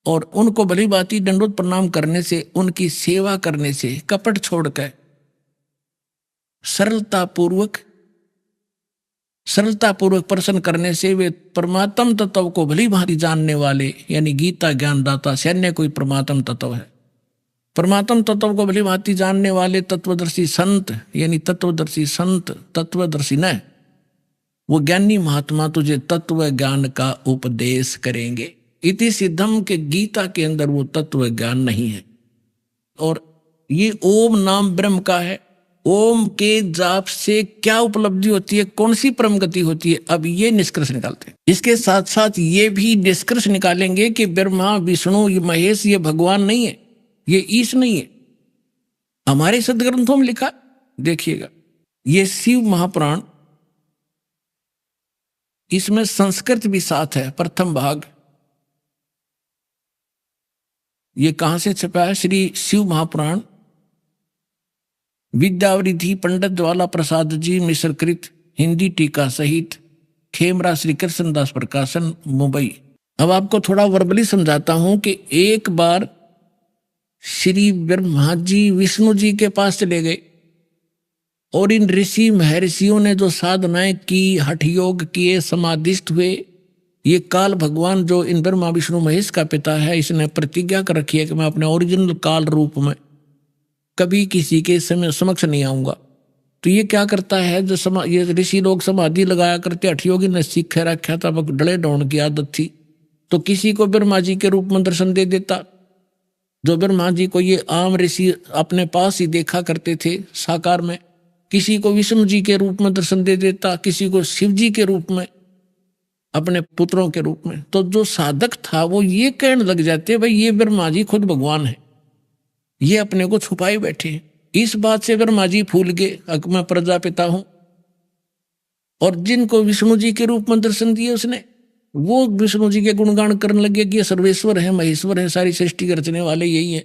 Speaker 7: और उनको भली भांति दंडोत प्रणाम करने से, उनकी सेवा करने से, कपट छोड़कर सरलता पूर्वक प्रश्न करने से वे परमात्म तत्व को भली भांति जानने वाले, यानी गीता ज्ञानदाता से अन्य कोई परमात्म तत्व है। परमात्म तत्व को भली भांति जानने वाले तत्वदर्शी संत, यानी तत्वदर्शी संत, तत्वदर्शी न, वो ज्ञानी महात्मा तुझे तत्व ज्ञान का उपदेश करेंगे। इति सिद्धम के गीता के अंदर वो तत्व ज्ञान नहीं है। और ये ओम नाम ब्रह्म का है। ओम के जाप से क्या उपलब्धि होती है, कौन सी परम गति होती है, अब ये निष्कर्ष निकालते हैं। इसके साथ साथ ये भी निष्कर्ष निकालेंगे कि ब्रह्मा विष्णु ये महेश ये भगवान नहीं है, ये ईश नहीं है। हमारे सदग्रंथों में लिखा, देखिएगा, ये शिव महापुराण, इसमें संस्कृत भी साथ है। प्रथम भाग ये कहां से छपा है? श्री शिव महापुराण विद्यावरिधि पंडित ज्वाला प्रसाद जी मिश्रकृत, हिंदी टीका सहित, खेमरा श्री कृष्णदास प्रकाशन, मुंबई। अब आपको थोड़ा वर्बली समझाता हूं कि एक बार श्री ब्रह्मा जी विष्णु जी के पास चले गए और इन ऋषि महर्षियों ने जो साधनाएं की, हठ योग किए, समाधिस्थ हुए, ये काल भगवान जो इन ब्रह्मा विष्णु महेश का पिता है, इसने प्रतिज्ञा कर रखी है कि मैं अपने ओरिजिनल काल रूप में कभी किसी के समक्ष नहीं आऊंगा। तो ये क्या करता है, जो ये ऋषि लोग समाधि लगाया करते, हठ योगी ने सीख रखा था, डले डौन की आदत थी, तो किसी को ब्रह्मा जी के रूप में दर्शन दे देता। जो ब्रह्मा जी को ये आम ऋषि अपने पास ही देखा करते थे साकार में, किसी को विष्णु जी के रूप में दर्शन दे देता, किसी को शिव जी के रूप में, अपने पुत्रों के रूप में। तो जो साधक था वो ये कहने लग जाते, भाई ये ब्रह्मा जी खुद भगवान है, ये अपने को छुपाए बैठे हैं। इस बात से ब्रह्मा जी फूल गए, अब मैं प्रजापिता हूं। और जिनको विष्णु जी के रूप में दर्शन दिए उसने, वो विष्णु जी के गुणगान करने लगे कि ये सर्वेश्वर है, महेश्वर है, सारी सृष्टि के रचने वाले यही है।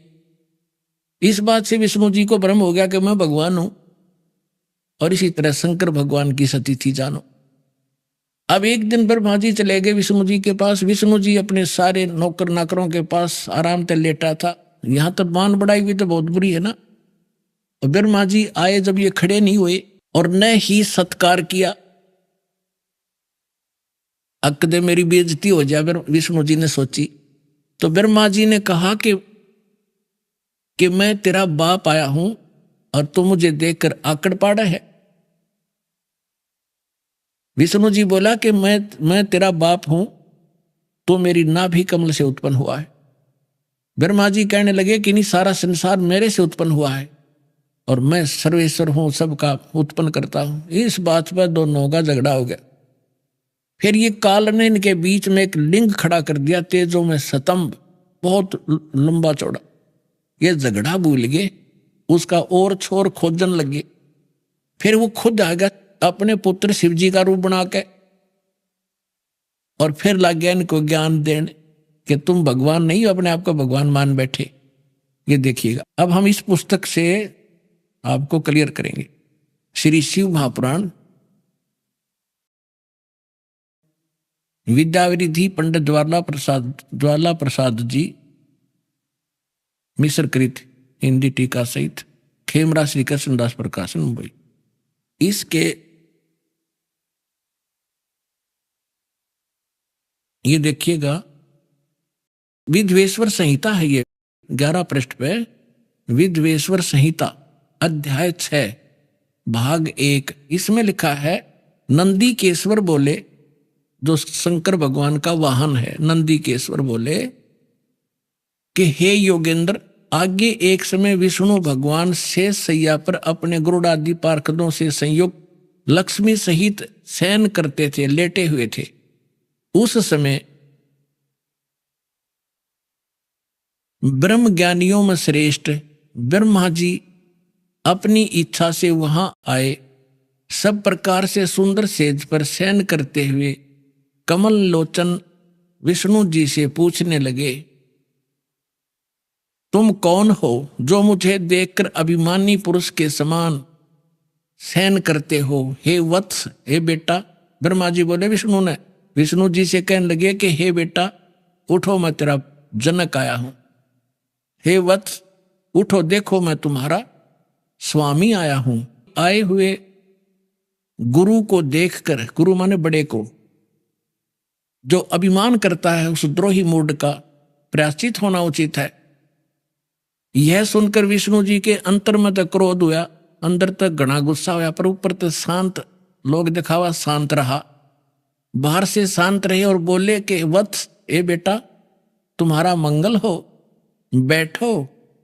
Speaker 7: इस बात से विष्णु जी को भ्रम हो गया कि मैं भगवान हूं। और इसी तरह शंकर भगवान की सती थी, जानो। अब एक दिन ब्रह्मा जी चले गए विष्णु जी के पास। विष्णु जी अपने सारे नौकर नाकरों के पास आराम से लेटा था। यहां तक मान बढ़ाई हुई तो बहुत बुरी है ना। और ब्रह्मा जी आए, जब ये खड़े नहीं हुए और न ही सत्कार किया, अक्दे मेरी बेइज्जती हो जाए, विष्णु जी ने सोची। तो ब्रह्मा जी ने कहा कि मैं तेरा बाप आया हूं और तू मुझे देखकर आकड़ पाड़ा है। विष्णु जी बोला कि मैं तेरा बाप हूं, तो मेरी नाभि कमल से उत्पन्न हुआ है। ब्रह्मा जी कहने लगे कि नहीं, सारा संसार मेरे से उत्पन्न हुआ है और मैं सर्वेश्वर हूं, सबका उत्पन्न करता हूं। इस बात पर दोनों का झगड़ा हो गया। फिर ये काल ने इनके बीच में एक लिंग खड़ा कर दिया, तेजों में स्तंभ, बहुत लंबा चौड़ा। ये झगड़ा भूल गए, उसका और छोर खोजन लगे। फिर वो खुद आ गया अपने पुत्र शिव जी का रूप बना के, और फिर लग गया इनको ज्ञान देने कि तुम भगवान नहीं हो, अपने आप को भगवान मान बैठे। ये देखिएगा, अब हम इस पुस्तक से आपको क्लियर करेंगे। श्री शिव महापुराण विद्यावरिधि पंडित ज्वाला प्रसाद जी मिश्रकृत, हिंदी टीका सहित, खेमरा श्री कृष्णदास प्रकाशन, मुंबई। ये देखिएगा, विद्वेश्वर संहिता है ये, 11 पृष्ठ पे विद्वेश्वर संहिता अध्याय 6 भाग 1। इसमें लिखा है, नंदी केश्वर बोले, जो शंकर भगवान का वाहन है, नंदी केश्वर बोले कि हे योगेंद्र, आगे एक समय विष्णु भगवान शेष सैया पर अपने गरुड़ादि पार्षदों से संयुक्त लक्ष्मी सहित शयन करते थे, लेटे हुए थे। उस समय ब्रह्म ज्ञानियों में श्रेष्ठ ब्रह्मा जी अपनी इच्छा से वहां आए। सब प्रकार से सुंदर सेज पर शयन करते हुए कमल लोचन विष्णु जी से पूछने लगे, तुम कौन हो जो मुझे देखकर अभिमानी पुरुष के समान शयन करते हो? हे वत्स, हे बेटा। ब्रह्मा जी बोले विष्णु जी से कहने लगे कि हे बेटा उठो, मैं तेरा जनक आया हूं। हे वत्स उठो, देखो मैं तुम्हारा स्वामी आया हूं। आए हुए गुरु को देखकर, गुरु माने बड़े को, जो अभिमान करता है उस द्रोही मूड का प्रायश्चित होना उचित है। यह सुनकर विष्णु जी के अंतर में तो क्रोध हुआ, अंदर तक घना गुस्सा हुआ, पर ऊपर तो शांत, लोग दिखावा शांत रहा, बाहर से शांत रहे और बोले कि वत्स, ए बेटा तुम्हारा मंगल हो, बैठो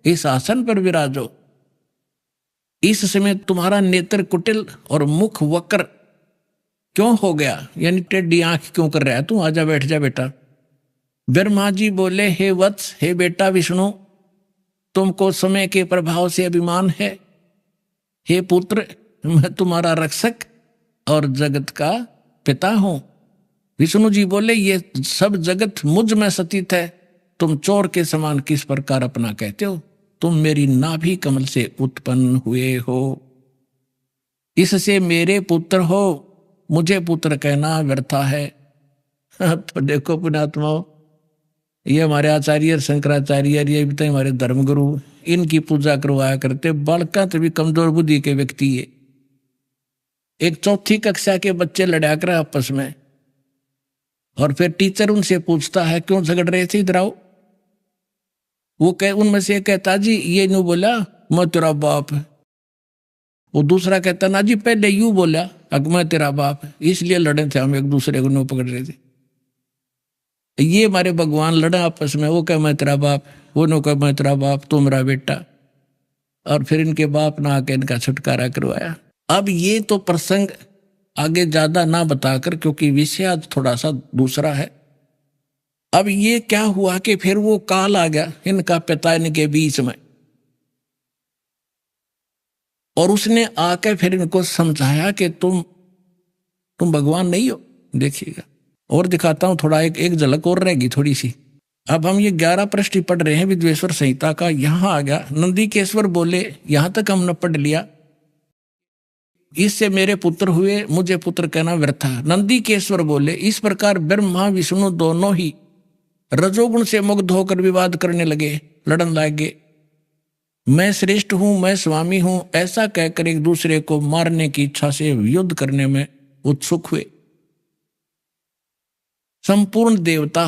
Speaker 7: इस आसन पर विराजो। इस समय तुम्हारा नेत्र कुटिल और मुख वक्र क्यों हो गया, यानी टेढ़ी आंख क्यों कर रहा है तू? आजा बैठ जा बेटा। ब्रह्मा जी बोले, हे वत्स, हे बेटा विष्णु, तुमको समय के प्रभाव से अभिमान है। हे पुत्र, मैं तुम्हारा रक्षक और जगत का पिता हूं। विष्णु जी बोले, ये सब जगत मुझ में स्थित है, तुम चोर के समान किस प्रकार अपना कहते हो? तुम मेरी नाभि कमल से उत्पन्न हुए हो, इससे मेरे पुत्र हो, मुझे पुत्र कहना व्यर्था है। तो देखो पुण्यात्माओं, ये हमारे आचार्य शंकराचार्य, ये भी तो हमारे धर्मगुरु, इनकी पूजा करवाया करते। बालका तो भी कमजोर बुद्धि के व्यक्ति है। एक 4th कक्षा के बच्चे लड़ा कर आपस में, और फिर टीचर उनसे पूछता है क्यों झगड़ रहे थे, इधर आओ। वो उनमें से कहता, जी ये न्यू बोला मैं तेरा बाप है। वो दूसरा कहता, ना जी पहले यूं बोला अग मैं तेरा बाप है, इसलिए लड़े थे हम, एक दूसरे को न्यू पकड़ रहे थे। ये हमारे भगवान लड़े आपस में, वो कह मैं तेरा बाप, वो नो कह मैं तेरा बाप, तू मेरा बेटा, और फिर इनके बाप ना आके इनका छुटकारा करवाया। अब ये तो प्रसंग आगे ज्यादा ना बताकर, क्योंकि विषय आज थोड़ा सा दूसरा है। अब ये क्या हुआ कि फिर वो काल आ गया इनका पिता इनके बीच में, और उसने आके फिर इनको समझाया कि तुम भगवान नहीं हो। देखिएगा और दिखाता हूं थोड़ा, एक झलक और रहेगी थोड़ी सी। अब हम ये 11 पृष्ठ पढ़ रहे हैं विद्वेश्वर संहिता का। यहां आ गया, नंदीकेश्वर बोले, यहां तक हमने पढ़ लिया, इससे मेरे पुत्र हुए, मुझे पुत्र कहना व्यर्थ है। नंदीकेश्वर बोले, इस प्रकार ब्रह्मा विष्णु दोनों ही रजोगुण से मुग्ध होकर विवाद करने लगे, लड़न लगे। मैं श्रेष्ठ हूं, मैं स्वामी हूं, ऐसा कहकर एक दूसरे को मारने की इच्छा से युद्ध करने में उत्सुक हुए। संपूर्ण देवता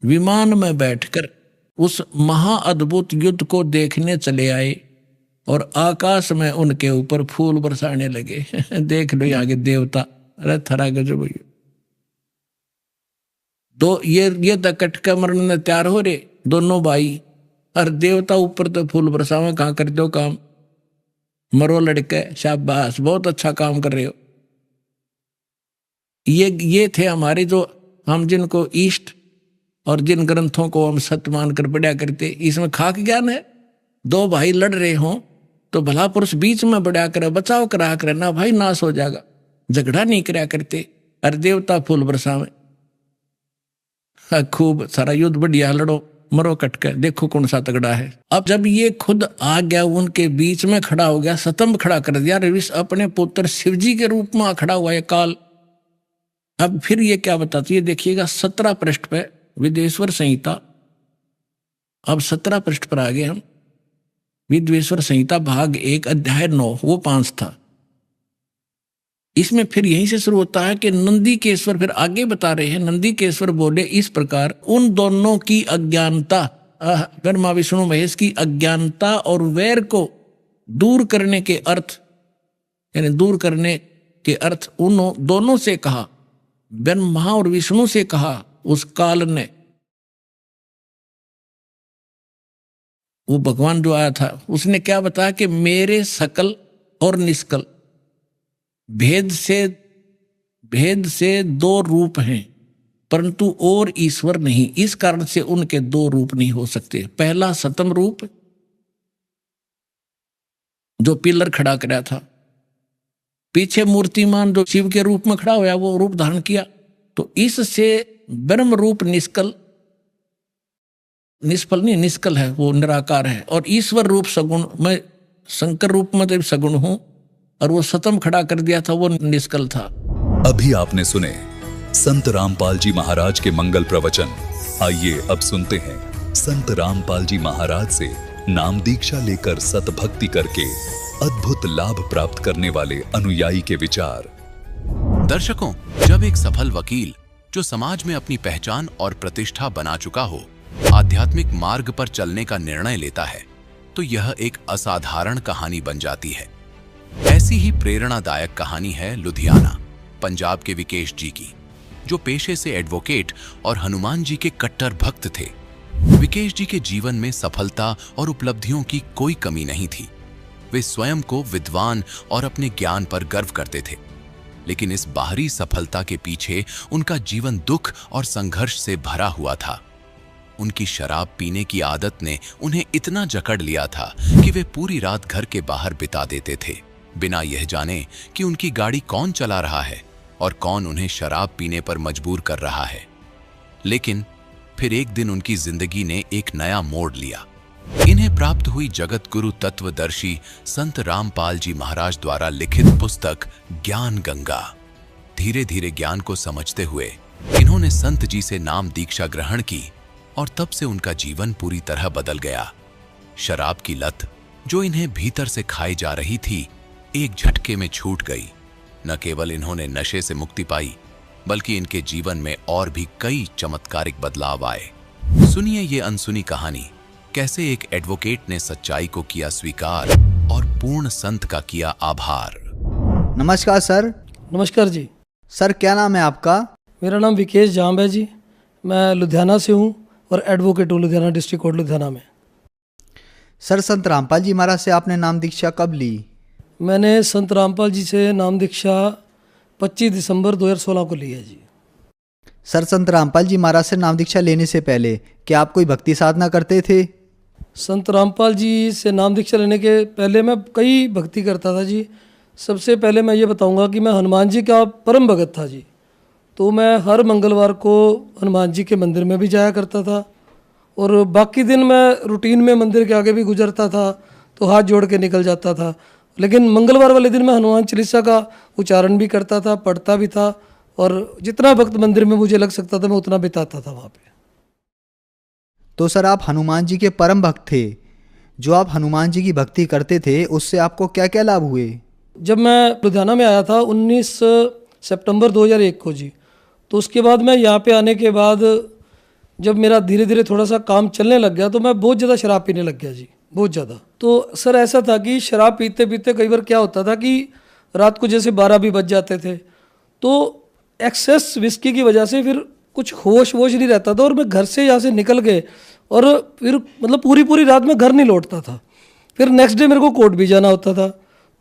Speaker 7: विमान में बैठकर उस महाअद्भुत युद्ध को देखने चले आए और आकाश में उनके ऊपर फूल बरसाने लगे। देख लो यहाँ के देवता, अरे थरा गजब। दो ये दकट के मरने तैयार हो रहे दोनों भाई, और देवता ऊपर तो फूल बरसावा, कहाँ कर दो काम, मरो लड़के, शाबाश, बहुत अच्छा काम कर रहे हो। ये थे हमारे जो, हम जिनको ईष्ट और जिन ग्रंथों को हम सत्य मानकर पढ़ा करते, इसमें खाक ज्ञान है। दो भाई लड़ रहे हों तो भला पुरुष बीच में बढ़ा करे, बचाव करा करे, ना भाई नाश हो जाएगा, झगड़ा नहीं करा करते। अरे देवता फूल बरसावे, खूब सारा युद्ध बढ़िया लड़ो, मरो कटकर, देखो कौन सा तगड़ा है। अब जब ये खुद आ गया, उनके बीच में खड़ा हो गया, स्तंभ खड़ा कर दिया, विष अपने पुत्र शिवजी के रूप में खड़ा हुआ है काल। अब फिर ये क्या बताती है, देखिएगा 17 पृष्ठ पे विद्वेश्वर संहिता। अब 17 पृष्ठ पर आ गए हम। विद्वेश्वर संहिता भाग 1 अध्याय 9, वो 5 था। इसमें फिर यहीं से शुरू होता है कि नंदीकेश्वर फिर आगे बता रहे हैं। नंदीकेश्वर बोले इस प्रकार उन दोनों की अज्ञानता, ब्रह्मा विष्णु महेश की अज्ञानता और वैर को दूर करने के अर्थ, यानी दूर करने के अर्थ उन दोनों से कहा, ब्रह्मा और विष्णु से कहा उस काल ने। वो भगवान जो आया था उसने क्या बताया कि मेरे सकल और निष्कल भेद से दो रूप हैं, परंतु और ईश्वर नहीं। इस कारण से उनके दो रूप नहीं हो सकते। पहला सतम रूप जो पिलर खड़ा कराया था, पीछे मूर्तिमान जो शिव के रूप में खड़ा हुआ वो रूप धारण किया, तो इससे ब्रह्म रूप निष्कल, निष्फल नहीं निष्कल है, वो निराकार है। और ईश्वर रूप सगुण, मैं शंकर रूप में तो सगुण हूं, और वो सतम खड़ा कर दिया था वो निष्कल था।
Speaker 3: अभी आपने सुने संत रामपाल जी महाराज के मंगल प्रवचन। आइए अब सुनते हैं संत रामपाल जी महाराज से नाम दीक्षा लेकर सतभक्ति करके अद्भुत लाभ प्राप्त करने वाले अनुयायी के विचार।
Speaker 4: दर्शकों, जब एक सफल वकील जो समाज में अपनी पहचान और प्रतिष्ठा बना चुका हो आध्यात्मिक मार्ग पर चलने का निर्णय लेता है, तो यह एक असाधारण कहानी बन जाती है। ऐसी ही प्रेरणादायक कहानी है लुधियाना, पंजाब के विकेश जी की, जो पेशे से एडवोकेट और हनुमान जी के कट्टर भक्त थे। विकेश जी के जीवन में सफलता और उपलब्धियों की कोई कमी नहीं थी। वे स्वयं को विद्वान और अपने ज्ञान पर गर्व करते थे, लेकिन इस बाहरी सफलता के पीछे उनका जीवन दुख और संघर्ष से भरा हुआ था। उनकी शराब पीने की आदत ने उन्हें इतना जकड़ लिया था कि वे पूरी रात घर के बाहर बिता देते थे, बिना यह जाने कि उनकी गाड़ी कौन चला रहा है और कौन उन्हें शराब पीने पर मजबूर कर रहा है। लेकिन फिर एक दिन उनकी जिंदगी ने एक नया मोड़ लिया। इन्हें प्राप्त हुई जगत गुरु तत्वदर्शी संत रामपाल जी महाराज द्वारा लिखित पुस्तक ज्ञान गंगा। धीरे धीरे ज्ञान को समझते हुए इन्होंने संत जी से नाम दीक्षा ग्रहण की और तब से उनका जीवन पूरी तरह बदल गया। शराब की लत जो इन्हें भीतर से खाई जा रही थी, एक झटके में छूट गई। न केवल इन्होंने नशे से मुक्ति पाई, बल्कि इनके जीवन में और भी कई चमत्कारिक बदलाव आए। सुनिए ये अनसुनी कहानी, कैसे एक एडवोकेट ने सच्चाई को किया स्वीकार और पूर्ण संत का किया आभार।
Speaker 5: नमस्कार सर।
Speaker 6: नमस्कार जी।
Speaker 5: सर क्या नाम है आपका?
Speaker 6: मेरा नाम विकेश जाम्ब है जी। मैं लुधियाना से हूँ और एडवोकेट हूँ लुधियाना डिस्ट्रिक्ट कोर्ट लुधियाना में।
Speaker 5: सर संत रामपाल जी महाराज से आपने नाम दीक्षा कब ली?
Speaker 6: मैंने संत रामपाल जी से नाम दीक्षा 25 दिसंबर 2016 को ली है जी।
Speaker 5: सर संत रामपाल जी महाराज से नाम दीक्षा लेने से पहले क्या आप कोई भक्ति साधना करते थे?
Speaker 6: संत रामपाल जी से नाम दीक्षा लेने के पहले मैं कई भक्ति करता था जी। सबसे पहले मैं ये बताऊंगा कि मैं हनुमान जी का परम भगत था जी। तो मैं हर मंगलवार को हनुमान जी के मंदिर में भी जाया करता था, और बाकी दिन मैं रूटीन में मंदिर के आगे भी गुजरता था तो हाथ जोड़ के निकल जाता था। लेकिन मंगलवार वाले दिन मैं हनुमान चालीसा का उच्चारण भी करता था, पढ़ता भी था, और जितना वक्त मंदिर में मुझे लग सकता था मैं उतना बिताता था वहाँ पे।
Speaker 5: तो सर आप हनुमान जी के परम भक्त थे। जो आप हनुमान जी की भक्ति करते थे उससे आपको क्या क्या लाभ हुए?
Speaker 6: जब मैं लुधियाना में आया था 19 सितंबर 2001 को जी, तो उसके बाद मैं यहाँ पे आने के बाद जब मेरा धीरे धीरे थोड़ा सा काम चलने लग गया तो मैं बहुत ज़्यादा शराब पीने लग गया जी, बहुत ज़्यादा। तो सर ऐसा था कि शराब पीते पीते कई बार क्या होता था कि रात को जैसे 12 भी बज जाते थे, तो एक्सेस विस्की की वजह से फिर कुछ होश वोश नहीं रहता था, और मैं घर से यहाँ से निकल गए और फिर मतलब पूरी रात में घर नहीं लौटता था। फिर नेक्स्ट डे मेरे को कोर्ट भी जाना होता था,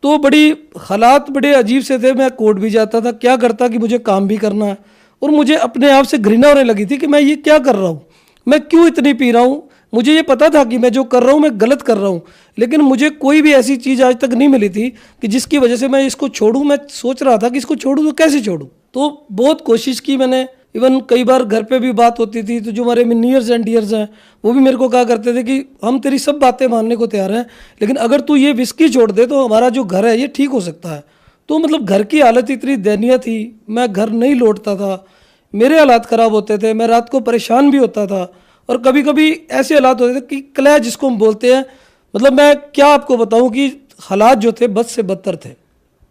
Speaker 6: तो बड़ी हालात बड़े अजीब से थे। मैं कोर्ट भी जाता था, क्या करता कि मुझे काम भी करना है, और मुझे अपने आप से घृणा होने लगी थी कि मैं ये क्या कर रहा हूँ, मैं क्यों इतनी पी रहा हूँ। मुझे ये पता था कि मैं जो कर रहा हूँ मैं गलत कर रहा हूँ, लेकिन मुझे कोई भी ऐसी चीज़ आज तक नहीं मिली थी कि जिसकी वजह से मैं इसको छोड़ूँ। मैं सोच रहा था कि इसको छोड़ूँ तो कैसे छोड़ूँ, तो बहुत कोशिश की मैंने। इवन कई बार घर पे भी बात होती थी तो जो हमारे नियर्स एंड डियर्स हैं वो भी मेरे को कहा करते थे कि हम तेरी सब बातें मानने को तैयार हैं, लेकिन अगर तू ये विस्की छोड़ दे तो हमारा जो घर है ये ठीक हो सकता है। तो मतलब घर की हालत इतनी दयनीय थी, मैं घर नहीं लौटता था, मेरे हालात ख़राब होते थे, मैं रात को परेशान भी होता था, और कभी कभी ऐसे हालात होते थे कि कलह जिसको हम बोलते हैं, मतलब मैं क्या आपको बताऊं कि हालात जो थे बद से बदतर थे,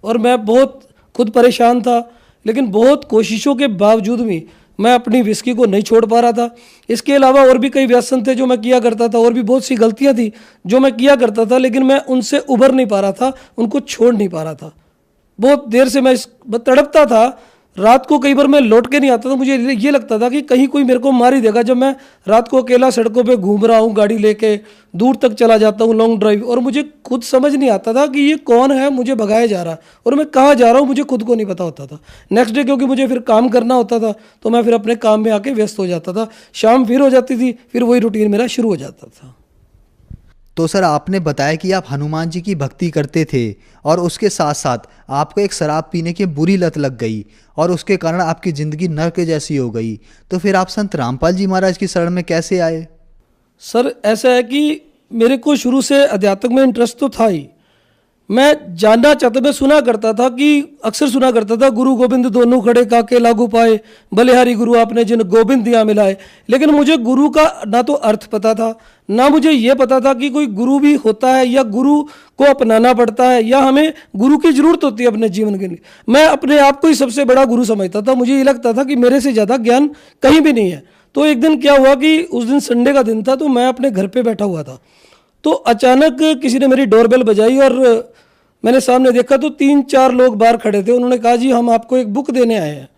Speaker 6: और मैं बहुत
Speaker 8: खुद परेशान था, लेकिन बहुत कोशिशों के बावजूद भी मैं अपनी विस्की को नहीं छोड़ पा रहा था। इसके अलावा और भी कई व्यसन थे जो मैं किया करता था, और भी बहुत सी गलतियां थी जो मैं किया करता था, लेकिन मैं उनसे उभर नहीं पा रहा था, उनको छोड़ नहीं पा रहा था। बहुत देर से मैं तड़पता था। रात को कई बार मैं लौट के नहीं आता था, मुझे ये लगता था कि कहीं कोई मेरे को मार ही देगा। जब मैं रात को अकेला सड़कों पे घूम रहा हूँ, गाड़ी लेके दूर तक चला जाता हूँ लॉन्ग ड्राइव, और मुझे खुद समझ नहीं आता था कि ये कौन है मुझे भगाया जा रहा है और मैं कहाँ जा रहा हूँ, मुझे खुद को नहीं पता होता था। नेक्स्ट डे क्योंकि मुझे फिर काम करना होता था, तो मैं फिर अपने काम में आके व्यस्त हो जाता था। शाम फिर हो जाती थी, फिर वही रूटीन मेरा शुरू हो जाता था।
Speaker 5: तो सर आपने बताया कि आप हनुमान जी की भक्ति करते थे और उसके साथ साथ आपको एक शराब पीने की बुरी लत लग गई और उसके कारण आपकी ज़िंदगी नर्क जैसी हो गई। तो फिर आप संत रामपाल जी महाराज की शरण में कैसे आए?
Speaker 8: सर ऐसा है कि मेरे को शुरू से अध्यात्म में इंटरेस्ट तो था ही। मैं जानना चाहता, मैं सुना करता था कि अक्सर सुना करता था, गुरु गोविंद दोनों खड़े काके लागू पाए, बलिहारी गुरु आपने जिन गोविंद दिया मिलाए। लेकिन मुझे गुरु का ना तो अर्थ पता था, ना मुझे ये पता था कि कोई गुरु भी होता है या गुरु को अपनाना पड़ता है या हमें गुरु की जरूरत होती है अपने जीवन के लिए। मैं अपने आप को ही सबसे बड़ा गुरु समझता था। मुझे ये लगता था कि मेरे से ज़्यादा ज्ञान कहीं भी नहीं है। तो एक दिन क्या हुआ कि उस दिन संडे का दिन था, तो मैं अपने घर पे बैठा हुआ था, तो अचानक किसी ने मेरी डोरबेल बजाई और मैंने सामने देखा तो 3-4 लोग बाहर खड़े थे। उन्होंने कहा जी हम आपको एक बुक देने आए हैं।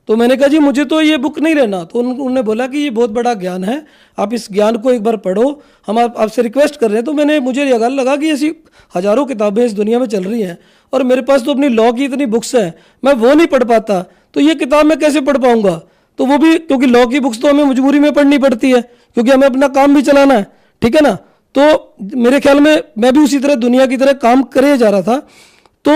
Speaker 8: तो मैंने कहा जी मुझे तो ये बुक नहीं लेना। तो उन्होंने बोला कि ये बहुत बड़ा ज्ञान है, आप इस ज्ञान को एक बार पढ़ो, हम आपसे रिक्वेस्ट कर रहे हैं। तो मुझे ये लगा कि ऐसी हज़ारों किताबें इस दुनिया में चल रही हैं और मेरे पास तो अपनी लॉ की इतनी बुक्स हैं, मैं वो नहीं पढ़ पाता, तो ये किताब मैं कैसे पढ़ पाऊँगा। तो वो भी क्योंकि लॉ की बुक्स तो हमें मजबूरी में पढ़नी पड़ती है क्योंकि हमें अपना काम भी चलाना है, ठीक है ना। तो मेरे ख्याल में मैं भी उसी तरह दुनिया की तरह काम करे जा रहा था। तो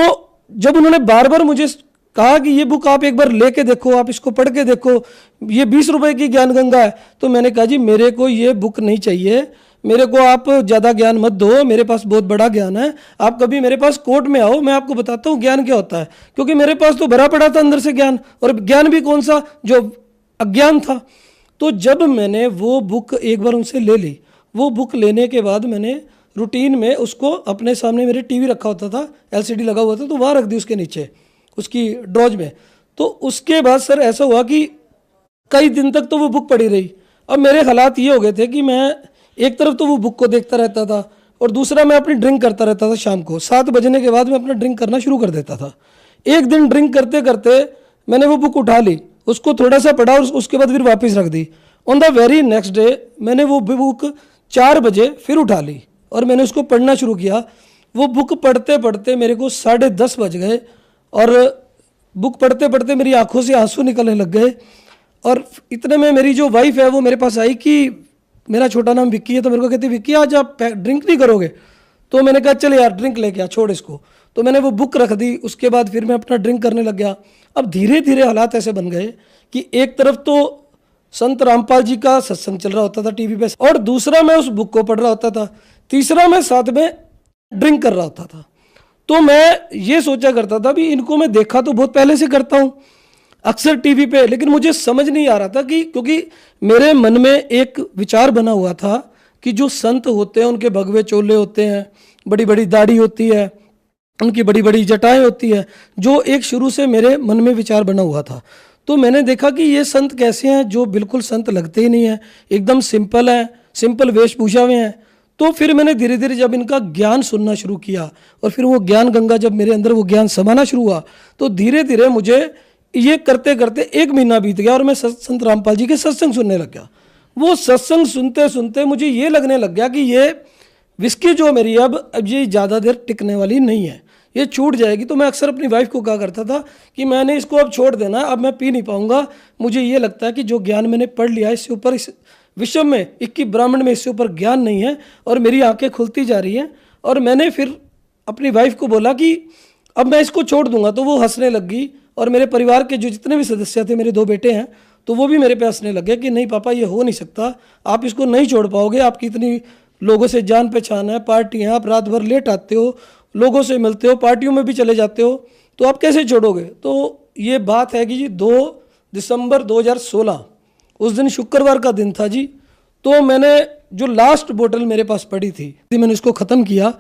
Speaker 8: जब उन्होंने बार बार मुझे कहा कि ये बुक आप एक बार लेके देखो, आप इसको पढ़ के देखो, ये 20 रुपए की ज्ञान गंगा है, तो मैंने कहा जी मेरे को ये बुक नहीं चाहिए, मेरे को आप ज़्यादा ज्ञान मत दो, मेरे पास बहुत बड़ा ज्ञान है। आप कभी मेरे पास कोर्ट में आओ, मैं आपको बताता हूँ ज्ञान क्या होता है, क्योंकि मेरे पास तो भरा पड़ा था अंदर से ज्ञान, और ज्ञान भी कौन सा जो अज्ञान था। तो जब मैंने वो बुक एक बार उनसे ले ली, वो बुक लेने के बाद मैंने रूटीन में उसको अपने सामने, मेरे टीवी रखा होता था, एलसीडी लगा हुआ था, तो वहाँ रख दी उसके नीचे उसकी ड्रॉज में। तो उसके बाद सर ऐसा हुआ कि कई दिन तक तो वो बुक पड़ी रही। अब मेरे हालात ये हो गए थे कि मैं एक तरफ तो वो बुक को देखता रहता था और दूसरा मैं अपनी ड्रिंक करता रहता था। शाम को 7 बजने के बाद मैं अपना ड्रिंक करना शुरू कर देता था। एक दिन ड्रिंक करते करते मैंने वो बुक उठा ली, उसको थोड़ा सा पढ़ा और उसके बाद फिर वापस रख दी। On the very next day मैंने वो बुक 4 बजे फिर उठा ली और मैंने उसको पढ़ना शुरू किया। वो बुक पढ़ते पढ़ते मेरे को 10:30 बज गए और बुक पढ़ते पढ़ते मेरी आंखों से आंसू निकलने लग गए। और इतने में मेरी जो वाइफ है वो मेरे पास आई कि मेरा छोटा नाम विक्की है, तो मेरे को कहती विक्की आज आप ड्रिंक नहीं करोगे। तो मैंने कहा चल यार ड्रिंक लेके आ, छोड़ इसको। तो मैंने वो बुक रख दी, उसके बाद फिर मैं अपना ड्रिंक करने लग गया। अब धीरे धीरे हालात ऐसे बन गए कि एक तरफ तो संत रामपाल जी का सत्संग चल रहा होता था टीवी पे, और दूसरा मैं उस बुक को पढ़ रहा होता था, तीसरा मैं साथ में ड्रिंक कर रहा होता था। तो मैं ये सोचा करता था भी इनको मैं देखा तो बहुत पहले से करता हूँ अक्सर टीवी पे, लेकिन मुझे समझ नहीं आ रहा था कि क्योंकि मेरे मन में एक विचार बना हुआ था कि जो संत होते हैं उनके भगवे चोले होते हैं, बड़ी बड़ी दाढ़ी होती है, उनकी बड़ी बड़ी जटाएं होती है, जो एक शुरू से मेरे मन में विचार बना हुआ था। तो मैंने देखा कि ये संत कैसे हैं जो बिल्कुल संत लगते ही नहीं है, एकदम सिंपल है, सिंपल वेशभूषा में है। तो फिर मैंने धीरे धीरे जब इनका ज्ञान सुनना शुरू किया और फिर वो ज्ञान गंगा जब मेरे अंदर वो ज्ञान समाना शुरू हुआ, तो धीरे धीरे मुझे ये करते करते 1 महीना बीत गया और मैं संत रामपाल जी के सत्संग सुनने लग गया। वो सत्संग सुनते सुनते मुझे ये लगने लग गया कि ये विस्की जो मेरी अब ये ज़्यादा देर टिकने वाली नहीं है, ये छूट जाएगी। तो मैं अक्सर अपनी वाइफ को कहा करता था कि मैंने इसको अब छोड़ देना, अब मैं पी नहीं पाऊंगा। मुझे ये लगता है कि जो ज्ञान मैंने पढ़ लिया इससे ऊपर, इस विश्व में 21 ब्राह्मण में इससे ऊपर ज्ञान नहीं है और मेरी आंखें खुलती जा रही हैं। और मैंने फिर अपनी वाइफ को बोला कि अब मैं इसको छोड़ दूंगा, तो वो हंसने लग गई। और मेरे परिवार के जो जितने भी सदस्य थे, मेरे 2 बेटे हैं, तो वो भी मेरे पे हंसने लग गए कि नहीं पापा ये हो नहीं सकता, आप इसको नहीं छोड़ पाओगे, आपकी इतनी लोगों से जान पहचान है, पार्टी है, आप रात भर लेट आते हो, लोगों से मिलते हो, पार्टियों में भी चले जाते हो, तो आप कैसे छोड़ोगे। तो ये बात है कि जी 2 दिसंबर 2016 उस दिन शुक्रवार का दिन था जी। तो मैंने जो लास्ट बोतल मेरे पास पड़ी थी मैंने इसको ख़त्म किया।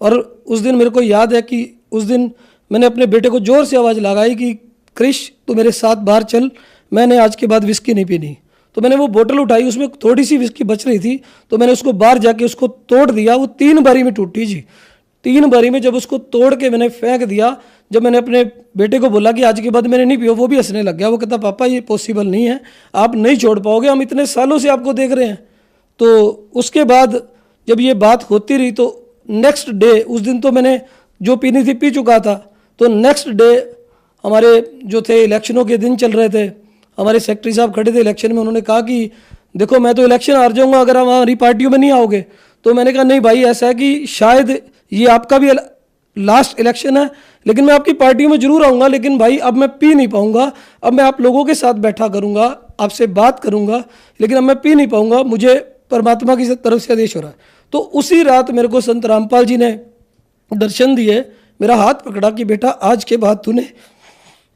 Speaker 8: और उस दिन मेरे को याद है कि उस दिन मैंने अपने बेटे को जोर से आवाज़ लगाई कि क्रिश तू मेरे साथ बाहर चल, मैंने आज के बाद विस्की नहीं पीनी। तो मैंने वो बोतल उठाई, उसमें थोड़ी सी विस्की बच रही थी, तो मैंने उसको बाहर जाके उसको तोड़ दिया। वो 3 बारी में टूटी जी, 3 बारी में। जब उसको तोड़ के मैंने फेंक दिया, जब मैंने अपने बेटे को बोला कि आज के बाद मैंने नहीं पियो, वो भी हंसने लग गया। वो कहता पापा ये पॉसिबल नहीं है, आप नहीं छोड़ पाओगे, हम इतने सालों से आपको देख रहे हैं। तो उसके बाद जब ये बात होती रही तो नेक्स्ट डे, उस दिन तो मैंने जो पीनी थी पी चुका था, तो नेक्स्ट डे हमारे जो थे इलेक्शनों के दिन चल रहे थे, हमारे सेक्रेटरी साहब खड़े थे इलेक्शन में, उन्होंने कहा कि देखो मैं तो इलेक्शन हार जाऊंगा अगर आप हमारी पार्टियों में नहीं आओगे। तो मैंने कहा नहीं भाई, ऐसा है कि शायद ये आपका भी लास्ट इलेक्शन है, लेकिन मैं आपकी पार्टियों में जरूर आऊँगा, लेकिन भाई अब मैं पी नहीं पाऊँगा, अब मैं आप लोगों के साथ बैठा करूँगा, आपसे बात करूँगा, लेकिन अब मैं पी नहीं पाऊँगा, मुझे परमात्मा की तरफ से आदेश हो रहा है। तो उसी रात मेरे को संत रामपाल जी ने दर्शन दिए, मेरा हाथ पकड़ा कि बेटा आज के बाद तूने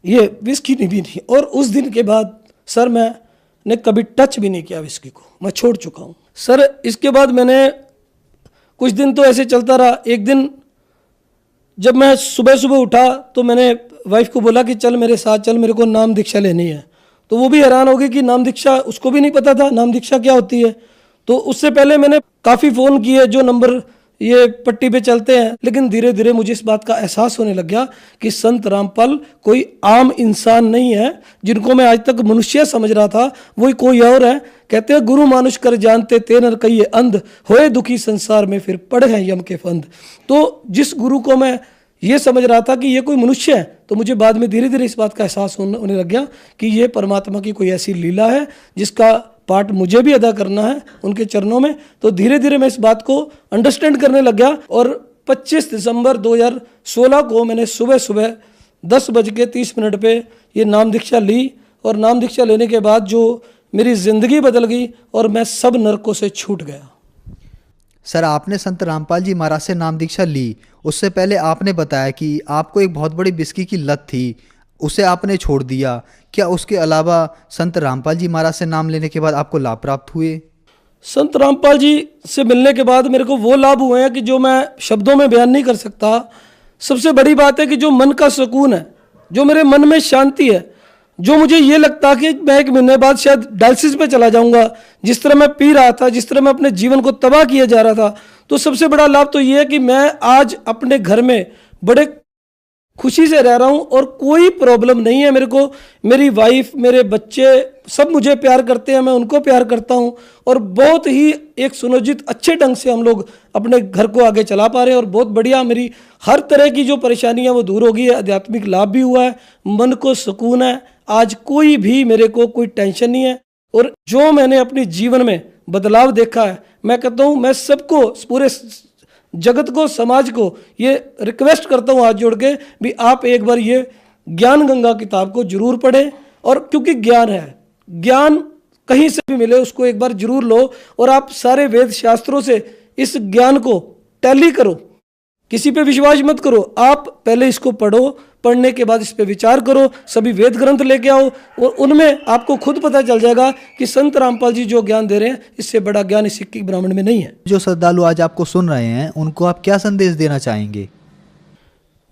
Speaker 8: ये विस्की नहीं पीनी। और उस दिन के बाद सर मैंने कभी टच भी नहीं किया विस्की को, मैं छोड़ चुका हूँ सर। इसके बाद मैंने कुछ दिन तो ऐसे चलता रहा। एक दिन जब मैं सुबह सुबह उठा तो मैंने वाइफ को बोला कि चल मेरे साथ चल, मेरे को नाम दीक्षा लेनी है। तो वो भी हैरान हो गई कि नाम दीक्षा, उसको भी नहीं पता था नाम दीक्षा क्या होती है। तो उससे पहले मैंने काफ़ी फ़ोन किए जो नंबर ये पट्टी पे चलते हैं, लेकिन धीरे धीरे मुझे इस बात का एहसास होने लग गया कि संत रामपाल कोई आम इंसान नहीं है। जिनको मैं आज तक मनुष्य समझ रहा था वही कोई और है। कहते हैं गुरु मानुष कर जानते ते नर कहिए अंध, होए दुखी संसार में फिर पड़े हैं यम के फंद। तो जिस गुरु को मैं ये समझ रहा था कि ये कोई मनुष्य है, तो मुझे बाद में धीरे धीरे इस बात का एहसास होने लग गया कि ये परमात्मा की कोई ऐसी लीला है जिसका पार्ट मुझे भी अदा करना है उनके चरणों में। तो धीरे धीरे मैं इस बात को अंडरस्टैंड करने लग गया। और 25 दिसंबर 2016 को मैंने सुबह सुबह 10:30 पे ये नाम दीक्षा ली। और नाम दीक्षा लेने के बाद जो मेरी ज़िंदगी बदल गई और मैं सब नरकों से छूट गया।
Speaker 5: सर आपने संत रामपाल जी महाराज से नाम दीक्षा ली, उससे पहले आपने बताया कि आपको एक बहुत बड़ी विस्की की लत थी, उसे आपने छोड़ दिया। क्या उसके अलावा संत रामपाल जी महाराज से नाम लेने के बाद आपको लाभ प्राप्त हुए?
Speaker 8: संत रामपाल जी से मिलने के बाद मेरे को वो लाभ हुए हैं कि जो मैं शब्दों में बयान नहीं कर सकता। सबसे बड़ी बात है कि जो मन का सुकून है, जो मेरे मन में शांति है, जो मुझे ये लगता कि मैं 1 महीने बाद शायद डायलिसिस पे चला जाऊंगा, जिस तरह मैं पी रहा था, जिस तरह मैं अपने जीवन को तबाह किया जा रहा था। तो सबसे बड़ा लाभ तो ये है कि मैं आज अपने घर में बड़े खुशी से रह रहा हूं और कोई प्रॉब्लम नहीं है मेरे को। मेरी वाइफ, मेरे बच्चे सब मुझे प्यार करते हैं, मैं उनको प्यार करता हूं और बहुत ही एक सुनियोजित अच्छे ढंग से हम लोग अपने घर को आगे चला पा रहे हैं। और बहुत बढ़िया, मेरी हर तरह की जो परेशानी है वो दूर हो गई है, आध्यात्मिक लाभ भी हुआ है, मन को सुकून है। आज कोई भी मेरे को कोई टेंशन नहीं है। और जो मैंने अपने जीवन में बदलाव देखा है, मैं कहता हूँ मैं सबको, पूरे जगत को, समाज को ये रिक्वेस्ट करता हूँ हाथ जोड़ के भी आप एक बार ये ज्ञान गंगा किताब को जरूर पढ़ें। और क्योंकि ज्ञान है, ज्ञान कहीं से भी मिले उसको एक बार जरूर लो। और आप सारे वेद शास्त्रों से इस ज्ञान को टैली करो, किसी पे विश्वास मत करो। आप पहले इसको पढ़ो, पढ़ने के बाद इस पे विचार करो, सभी वेद ग्रंथ लेके आओ और उनमें आपको खुद पता चल जाएगा कि संत रामपाल जी जो ज्ञान दे रहे हैं इससे बड़ा ज्ञान इस सिक्की ब्राह्मण में नहीं है।
Speaker 5: जो श्रद्धालु आज आपको सुन रहे हैं उनको आप क्या संदेश देना चाहेंगे?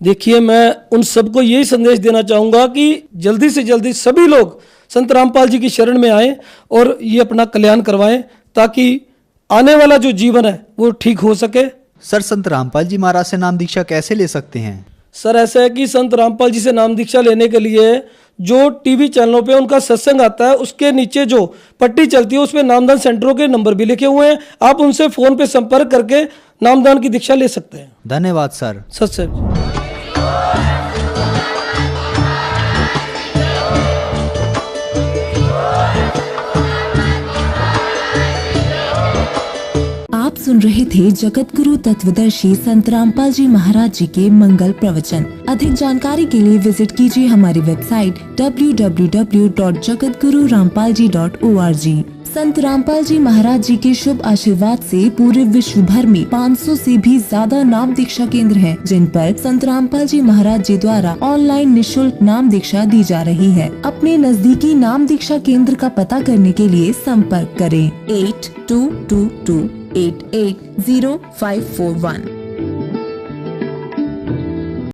Speaker 8: देखिए, मैं उन सबको यही संदेश देना चाहूँगा कि जल्दी से जल्दी सभी लोग संत रामपाल जी की शरण में आए और ये अपना कल्याण करवाएं ताकि आने वाला जो जीवन है वो ठीक हो सके।
Speaker 5: सर संत रामपाल जी महाराज से नाम दीक्षा कैसे ले सकते हैं?
Speaker 8: सर ऐसा है कि संत रामपाल जी से नाम दीक्षा लेने के लिए जो टीवी चैनलों पे उनका सत्संग आता है उसके नीचे जो पट्टी चलती है उसमें नामदान सेंटरों के नंबर भी लिखे हुए हैं। आप उनसे फोन पे संपर्क करके नामदान की दीक्षा ले सकते हैं।
Speaker 5: धन्यवाद सर।
Speaker 8: सत्संग।
Speaker 9: आप सुन रहे थे जगत गुरु तत्वदर्शी संत रामपाल जी महाराज जी के मंगल प्रवचन। अधिक जानकारी के लिए विजिट कीजिए हमारी वेबसाइट www.jagatgururampalji.org। संत रामपाल जी महाराज जी के शुभ आशीर्वाद से पूरे विश्व भर में 500 से भी ज्यादा नाम दीक्षा केंद्र हैं, जिन पर संत रामपाल जी महाराज जी द्वारा ऑनलाइन निशुल्क नाम दीक्षा दी जा रही है। अपने नजदीकी नाम दीक्षा केंद्र का पता करने के लिए संपर्क करें 8222880541।